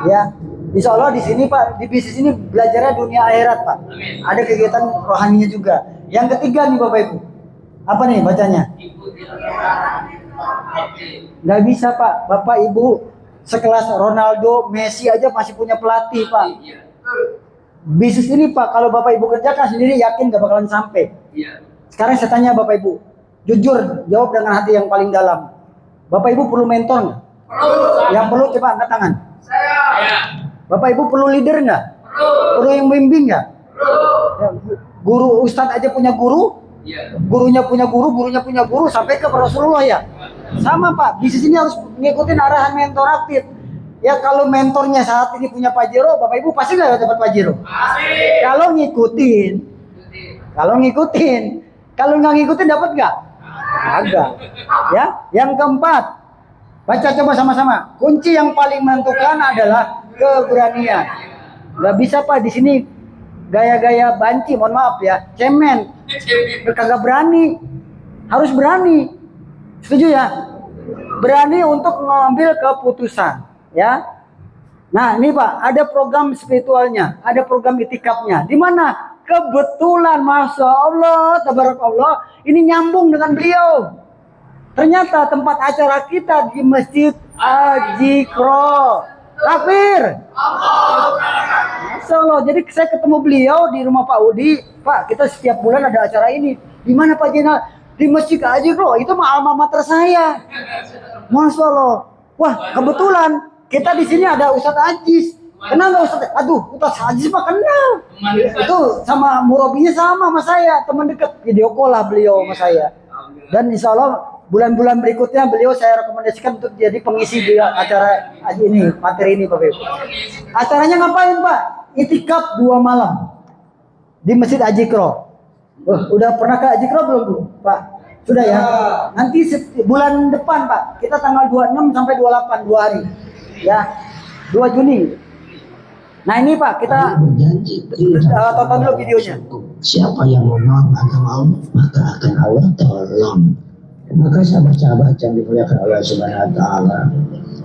Ya. Insya Allah di sini Pak, di bisnis ini belajarnya dunia akhirat Pak. Ada kegiatan rohaninya juga. Yang ketiga nih Bapak Ibu. Apa nih bacanya? Nggak bisa Pak. Bapak Ibu sekelas Ronaldo, Messi aja masih punya pelatih Pak. Bisnis ini Pak, kalau Bapak Ibu kerjakan sendiri yakin nggak bakalan sampai. Sekarang saya tanya Bapak Ibu, jujur jawab dengan hati yang paling dalam. Bapak Ibu perlu mentor nggak? Yang perlu coba angkat tangan. Bapak Ibu perlu leader nggak? Perlu yang membimbing nggak? Guru Ustadz aja punya guru. Gurunya punya guru, gurunya punya guru sampai ke Rasulullah ya. Sama Pak, bisnis ini harus ngikutin arahan mentor aktif. Ya kalau mentornya saat ini punya Pajero, Bapak Ibu pasti nggak dapat Pajero. Kalau ngikutin, kalau nggak ngikutin dapat nggak? Agak. Ya, yang keempat, baca coba sama-sama. Kunci yang paling menentukan adalah keberanian. Nggak bisa Pak di sini gaya-gaya banci, mohon maaf ya, cemen, kagak berani. Harus berani. Setuju ya? Berani untuk mengambil keputusan, ya. Nah, ini Pak, ada program spiritualnya, ada program itikafnya. Di mana? Kebetulan, masya Allah, tabarakallah, ini nyambung dengan beliau. Ternyata tempat acara kita di Masjid Al-Zikro. Takbir. Masya Allah, jadi saya ketemu beliau di rumah Pak Udi. Pak, kita setiap bulan ada acara ini. Di mana Pak Jenal? Di Masjid Al-Zikro. Itu mah alma mater saya. Masya Allah. Wah, kebetulan kita di sini ada Ustadz Ajis. Kenal nggak Ustadz? Aduh, Ustadz Ajis mah kenal. Itu sama murabinya sama saya, teman dekat. Video call lah beliau sama saya. Dan insya Allah bulan-bulan berikutnya beliau saya rekomendasikan untuk jadi pengisi di acara ini, materi ini Pak Ibu. Acaranya ngapain Pak? Itikaf 2 malam di Masjid Al-Zikro. Udah pernah ke Al-Zikro belum Bu? Pak? Sudah ya? Nanti bulan depan Pak, kita tanggal 26 sampai 28, 2 hari. Ya, 2 Juni. Nah ini Pak, kita tonton dulu videonya. Siapa yang menolong agama Allah, maka akan Allah tolong. Maka sahabat-sahabat yang dimuliakan Allah Subhanahu wa Ta'ala,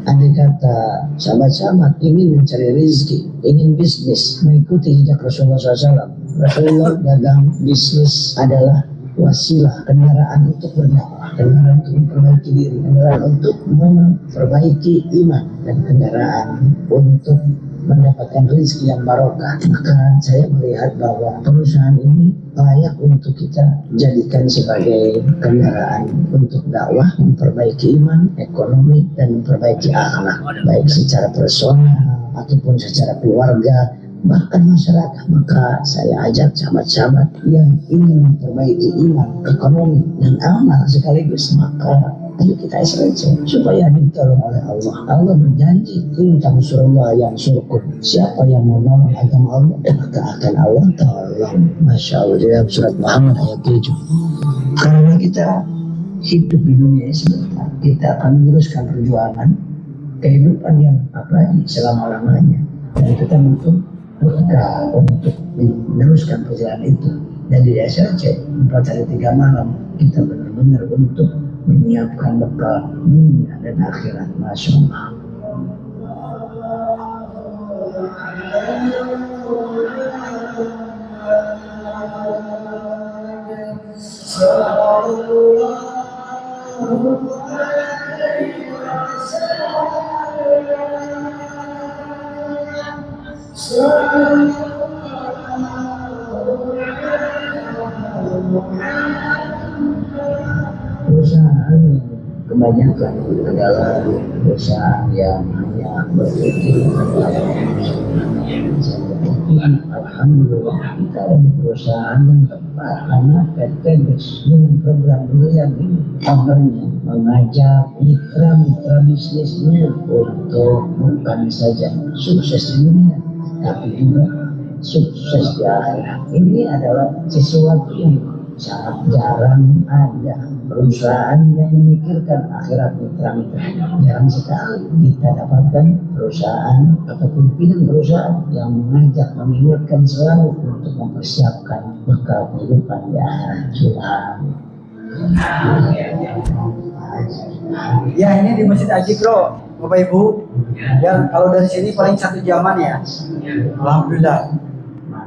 andai kata sahabat-sahabat ingin mencari rezeki, ingin bisnis, mengikuti jejak Rasulullah SAW. Rasulullah dagang bisnis adalah wasilah, kendaraan untuk berdakwah, kendaraan untuk memperbaiki diri, kendaraan untuk memperbaiki iman, dan kendaraan untuk mendapatkan rezeki yang barokah. Maka saya melihat bahwa perusahaan ini layak untuk kita jadikan sebagai kendaraan untuk dakwah, memperbaiki iman, ekonomi, dan memperbaiki akhlak, baik secara personal ataupun secara keluarga, bahkan masyarakat. Maka saya ajak sahabat-sahabat yang ingin memperbaiki iman, ekonomi, dan amal sekaligus, maka ayo kita SRC supaya ditolong oleh Allah. Allah berjanji, in tansurullah yang surkum. Siapa yang menolong agama Allah, maka akan Allah tolong. Masya Allah, dalam surat Muhammad ayat 7. Karena kita hidup di dunia ini sebentar, kita akan meneruskan perjuangan kehidupan yang abadi selama-lamanya, dan kita butuh bekal untuk meneruskan perjalanan itu. Dan di SRC 4 hari 3 malam kita benar-benar untuk menyiapkan bekal dunia dan akhirat. Masya Allah. Perusahaan kebanyakan adalah perusahaan yang hanya berpikir alhamdulillah kita ada di perusahaan yang tepat, karena PT dengan program beliau ini kabarnya mengajak mitra-mitra bisnisnya untuk bukan saja sukses di dunia tapi juga sukses di akhirat. Ini adalah sesuatu yang sangat jarang ada perusahaan yang memikirkan akhirat mitra-mitra. Jarang sekali kita dapatkan perusahaan atau pimpinan perusahaan yang mengajak, mengingatkan selalu untuk mempersiapkan bekal kehidupan di akhirat. Ya, ini di Masjid Al-Zikro Bapak Ibu. Dan kalau dari sini paling 1 jaman ya. Alhamdulillah.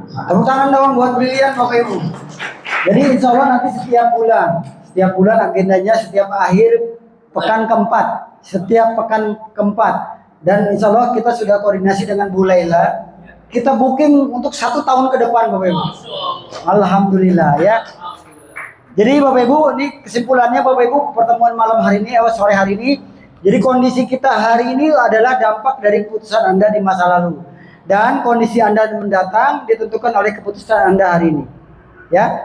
Tepuk tangan dong buat Brilian Bapak Ibu. Jadi insya Allah nanti setiap bulan agendanya setiap akhir pekan keempat, dan insya Allah kita sudah koordinasi dengan Bu Laila. Kita booking untuk 1 tahun ke depan Bapak Ibu. Alhamdulillah ya. Jadi Bapak Ibu, ini kesimpulannya Bapak Ibu, pertemuan malam hari ini, sore hari ini. Jadi kondisi kita hari ini adalah dampak dari keputusan Anda di masa lalu, dan kondisi Anda mendatang ditentukan oleh keputusan Anda hari ini. Ya,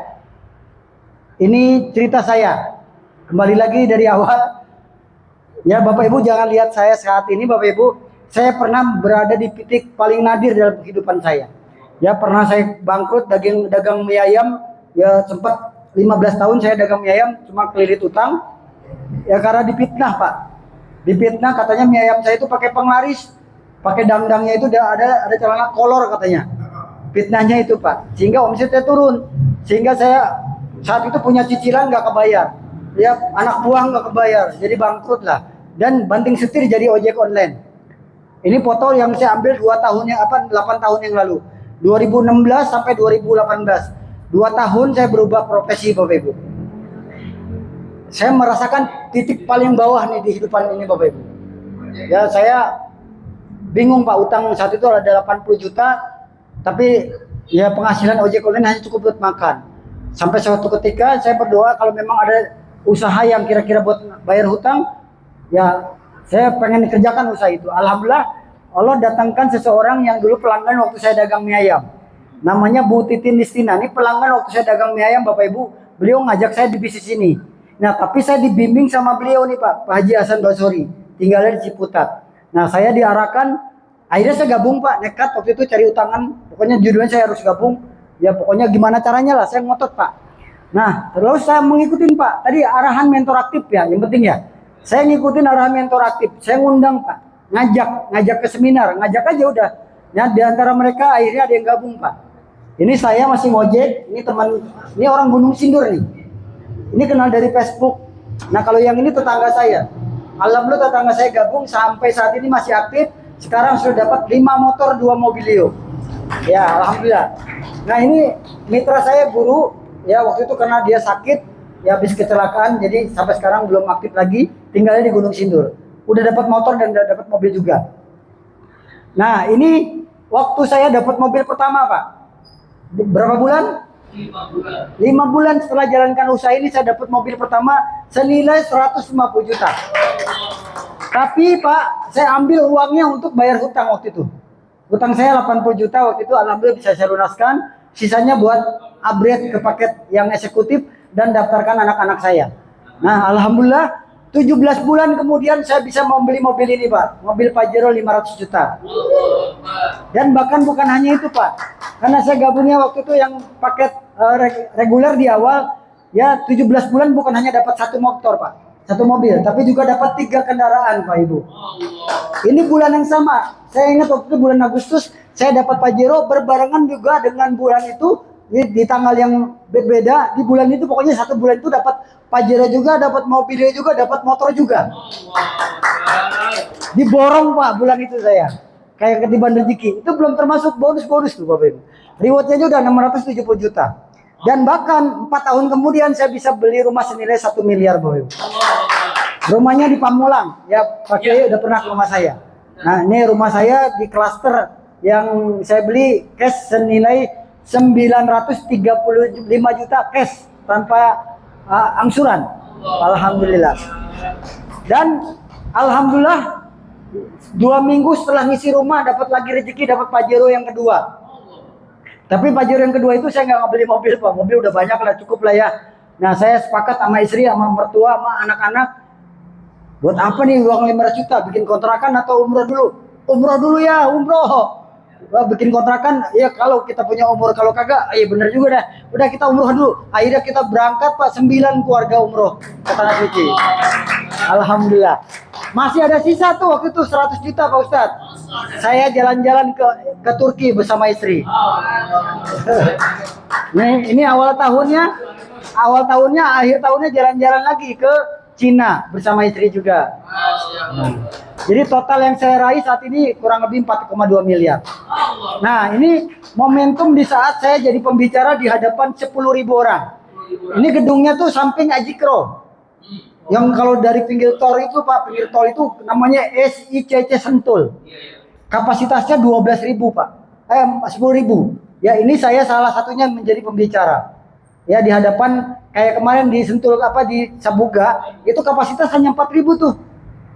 ini cerita saya. Kembali lagi dari awal. Ya Bapak Ibu, jangan lihat saya saat ini Bapak Ibu. saya pernah berada di titik paling nadir dalam kehidupan saya. Ya pernah saya bangkrut dagang mie ayam, ya sempat 15 tahun saya dagang mie ayam cuma kelilit utang. Ya karena difitnah Pak. Difitnah katanya mie ayam saya itu pakai penglaris, pakai dangdangnya itu ada celana kolor katanya. Fitnahnya itu Pak. Sehingga omsetnya turun. Sehingga saya saat itu punya cicilan nggak kebayar. Ya anak buah nggak kebayar. Jadi bangkrut lah. Dan banting setir jadi ojek online. Ini foto yang saya ambil 8 tahun yang lalu. 2016 sampai 2018. 2 tahun saya berubah profesi Bapak Ibu. Saya merasakan titik paling bawah nih di kehidupan ini Bapak Ibu. Ya saya bingung Pak, utang saat itu ada 80 juta. Tapi ya penghasilan ojek online hanya cukup buat makan. Sampai suatu ketika saya berdoa kalau memang ada usaha yang kira-kira buat bayar hutang, ya saya pengen kerjakan usaha itu. Alhamdulillah Allah datangkan seseorang yang dulu pelanggan waktu saya dagang mie ayam. Namanya Bu Titin Listina. Ini pelanggan waktu saya dagang mie ayam Bapak Ibu. Beliau ngajak saya di bisnis ini. Nah tapi saya dibimbing sama beliau nih Pak Haji Hasan Basori. Tinggalnya di Ciputat. Nah saya diarahkan. Akhirnya saya gabung Pak, nekat waktu itu cari utangan. Pokoknya judulnya saya harus gabung. Ya pokoknya gimana caranya lah, saya ngotot Pak. Nah terus saya mengikutin Pak. Tadi arahan mentor aktif ya, yang penting ya. Saya ngikutin arahan mentor aktif. Saya ngundang Pak, ngajak ke seminar, ngajak aja udah. Ya di antara mereka akhirnya ada yang gabung Pak. Ini saya masih ngojek, ini teman, ini orang Gunung Sindur nih. Ini kenal dari Facebook. Nah kalau yang ini tetangga saya. Alhamdulillah tetangga saya gabung sampai saat ini masih aktif. Sekarang sudah dapat 5 motor 2 mobilio. Ya alhamdulillah. Nah ini mitra saya guru. Ya waktu itu karena dia sakit, ya habis kecelakaan, jadi sampai sekarang belum aktif lagi. Tinggalnya di Gunung Sindur. Udah dapat motor dan udah dapat mobil juga. Nah ini waktu saya dapat mobil pertama Pak. Berapa bulan? 5 bulan. 5 bulan setelah jalankan usaha ini saya dapat mobil pertama senilai 150 juta. Tapi Pak, saya ambil uangnya untuk bayar hutang waktu itu. Hutang saya 80 juta waktu itu, alhamdulillah bisa saya lunaskan. Sisanya buat upgrade ke paket yang eksekutif dan daftarkan anak-anak saya. Nah, alhamdulillah 17 bulan kemudian saya bisa membeli mobil ini Pak. Mobil Pajero 500 juta. Dan bahkan bukan hanya itu Pak. Karena saya gabungnya waktu itu yang paket reguler di awal, ya 17 bulan bukan hanya dapat 1 motor Pak. 1 mobil, tapi juga dapat 3 kendaraan Pak Ibu. Ini bulan yang sama. Saya ingat waktu itu bulan Agustus saya dapat Pajero berbarengan juga dengan bulan itu di tanggal yang berbeda. Di bulan itu pokoknya 1 bulan itu dapat Pajero juga, dapat mobilnya juga, dapat motor juga. Diborong Pak bulan itu saya. Kayak ketiban rezeki. Itu belum termasuk bonus-bonus tuh Bapak Ibu. Rewardnya juga 670 juta. Dan bahkan 4 tahun kemudian saya bisa beli rumah senilai 1 miliar Bapak Ibu. Rumahnya di Pamulang. Ya Pak Kiai udah pernah ke rumah saya. Nah ini rumah saya di klaster yang saya beli cash senilai 935 juta cash tanpa angsuran. Alhamdulillah. Dan alhamdulillah 2 minggu setelah ngisi rumah dapat lagi rezeki, dapat Pajero yang kedua. Tapi Pajero yang kedua itu saya nggak beli mobil Pak. Mobil udah banyak lah, cukup lah ya. Nah saya sepakat sama istri, sama mertua, sama anak-anak. Buat apa nih uang 500 juta? Bikin kontrakan atau umroh dulu? Umroh dulu ya, umroh. Wah, bikin kontrakan, ya kalau kita punya umroh, kalau kagak, ya bener juga dah. Udah kita umroh dulu. Akhirnya kita berangkat Pak, 9 keluarga umroh ke Tanah Suci. Alhamdulillah. Masih ada sisa tuh waktu itu 100 juta Pak Ustadz. Saya jalan-jalan ke Turki bersama istri. Nih, ini awal tahunnya, akhir tahunnya jalan-jalan lagi ke Cina bersama istri juga. Jadi total yang saya raih saat ini kurang lebih 4,2 miliar. Nah ini momentum di saat saya jadi pembicara di hadapan 10.000 orang. Ini gedungnya tuh samping Ajikro. Yang kalau dari pinggir tol itu Pak, pinggir tol itu namanya SICC Sentul. Kapasitasnya 12.000 Pak. 10.000. Ya ini saya salah satunya menjadi pembicara. Ya di hadapan kayak kemarin di Sentul di Sabuga itu kapasitas hanya 4.000 tuh.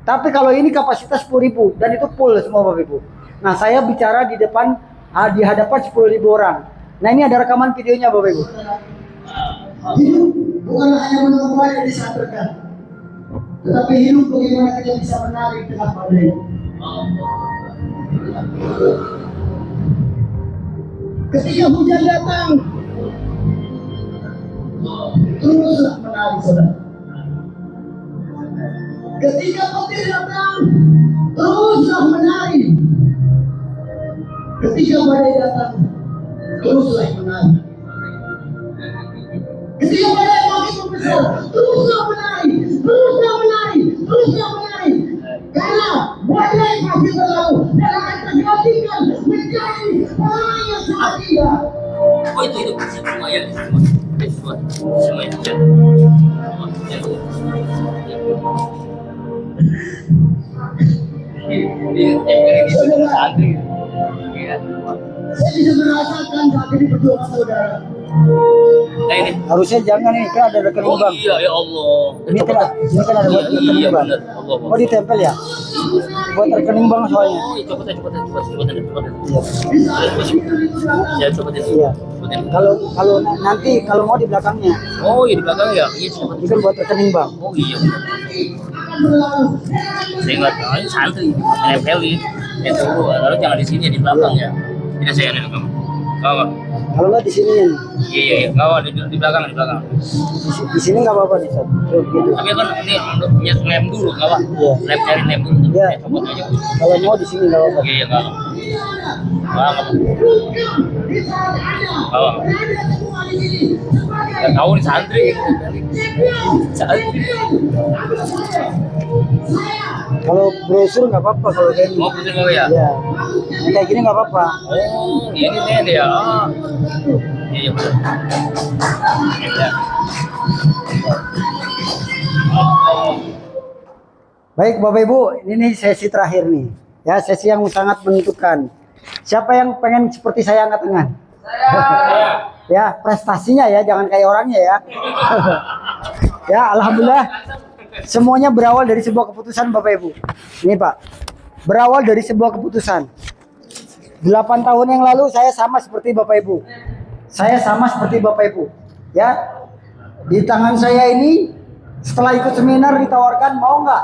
Tapi kalau ini kapasitas 10.000 dan itu full semua Bapak Ibu. Nah saya bicara di depan di hadapan 10.000 orang. Nah ini ada rekaman videonya Bapak Ibu. Hidup bukanlah hanya menunggu yang disampaikan, tetapi hidup bagaimana kita bisa menarik tengah badai. Ketika hujan datang, teruslah menari saudara. Ketika petir datang, teruslah menari. Ketika badai datang, teruslah menari. Ketika badai makin membesar, teruslah menari, teruslah menari, teruslah menari. Karena badai masih berlalu dan akan tergantikan menjadi orang yang sangat indah. Oh itu semuanya semuanya. Santri. Saya bisa merasakan saat ini perjuangan saudara. Ini. Harusnya jangan nih, kan ada rekening Oh bank. iya ya Allah. Ini kan ada buat rekening Iya bank. benar. Allah. Oh ditempel ya? Buat rekening bank soalnya. Oh, coba deh. Iya. Ya coba deh. Iya. Kalau nanti kalau mau di belakangnya, Oh, iya di belakang ya. Iya coba ini kan buat rekening bank. Oh iya. Saya nggak tahu ini santri nempelin. Itu lalu jangan di sini di belakang ya. Tidak saya ada kamu. Kawan. Kalau nggak di sini nih, Iya. Kawan di belakang. di sini nggak apa-apa nih, Sob. Tuh, gitu. Tapi kan ini lem dulu nggak apa? Iya. Cari lem dulu. Iya. Copot aja. Kalau mau di sini nggak apa-apa. Iya nggak apa. Nggak apa. Kawan. Nggak tahu nih santri. Santri. Kalau brosur nggak apa-apa kalau kayak gini. Mau pusing nggak ya? Iya. Yang kayak gini nggak apa-apa. Oh, ini nih ya. Iya betul. Iya. Baik Bapak Ibu, ini sesi terakhir nih. Ya, sesi yang sangat menentukan. Siapa yang pengen seperti saya angkat tangan? Ya, prestasinya ya, jangan kayak orangnya ya. Ya, alhamdulillah. Semuanya berawal dari sebuah keputusan Bapak Ibu. Ini Pak, berawal dari sebuah keputusan. 8 tahun yang lalu saya sama seperti Bapak Ibu. Saya sama seperti Bapak Ibu. Ya, di tangan saya ini setelah ikut seminar ditawarkan mau nggak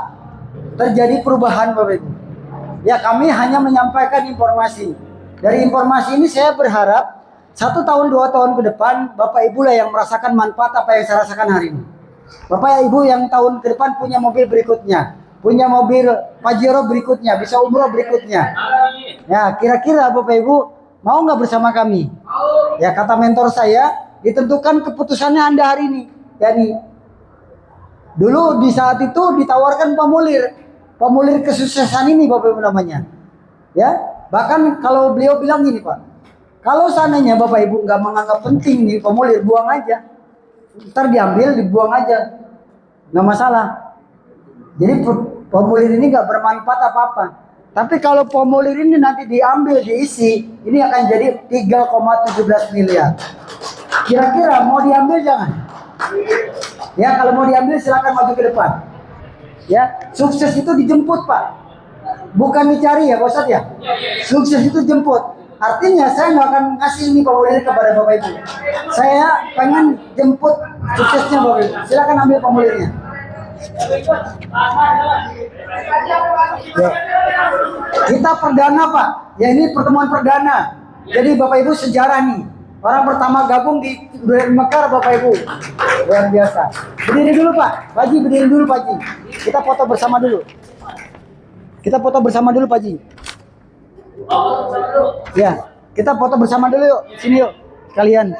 terjadi perubahan Bapak Ibu. Ya kami hanya menyampaikan informasi. Dari informasi ini saya berharap 1 tahun 2 tahun ke depan Bapak Ibu lah yang merasakan manfaat apa yang saya rasakan hari ini. Bapak Ibu yang tahun ke depan punya mobil berikutnya, punya mobil Pajero berikutnya, bisa umroh berikutnya. Ya kira-kira Bapak Ibu mau nggak bersama kami? Ya kata mentor saya, ditentukan keputusannya Anda hari ini. Yani dulu di saat itu ditawarkan pemulir kesuksesan ini Bapak Ibu namanya. Ya bahkan kalau beliau bilang gini Pak, kalau seandainya Bapak Ibu nggak menganggap penting nih pemulir, buang aja. Ntar diambil, dibuang aja, nggak masalah. Jadi pemulir ini nggak bermanfaat apa-apa. Tapi kalau pemulir ini nanti diambil, diisi, ini akan jadi 3,17 miliar. Kira-kira mau diambil jangan? Ya kalau mau diambil silakan maju ke depan. Ya sukses itu dijemput Pak, bukan dicari ya Pak Ustadz ya. Sukses itu jemput. Artinya saya nggak akan ngasih ini pemulir kepada Bapak Ibu. Saya pengen jemput suksesnya Bapak Ibu. Silakan ambil pemulirnya. Ya. Kita perdana Pak. Ya ini pertemuan perdana. Jadi Bapak Ibu sejarah nih. Orang pertama gabung di Durian Mekar Bapak Ibu. Luar biasa. Berdiri dulu Pak. Pak Haji berdiri dulu Pak Haji. Kita foto bersama dulu. Kita foto bersama dulu Pak Haji. Ya, kita foto bersama dulu yuk. Sini yuk, kalian.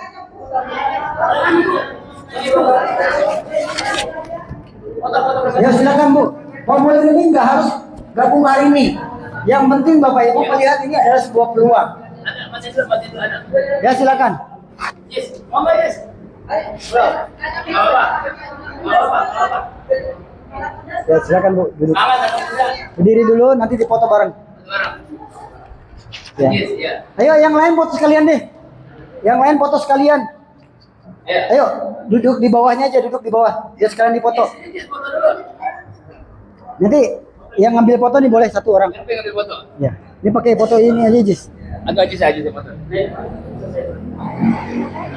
Ya silakan Bu. Pemulir ini nggak harus gabung hari ini. Yang penting Bapak Ibu melihat ini adalah sebuah peluang. Ya silakan. Ya silakan Bu, duduk. Berdiri dulu, nanti dipoto bareng. Ya. Ayo yang lain foto sekalian deh. Yang lain foto sekalian. Ayo duduk di bawahnya aja, duduk di bawah. Biar sekalian dipoto. Nanti yang ngambil foto nih boleh 1 orang. Siapa yang ngambil foto? Ya. Ini pakai foto ini aja Jis. Agak aja foto.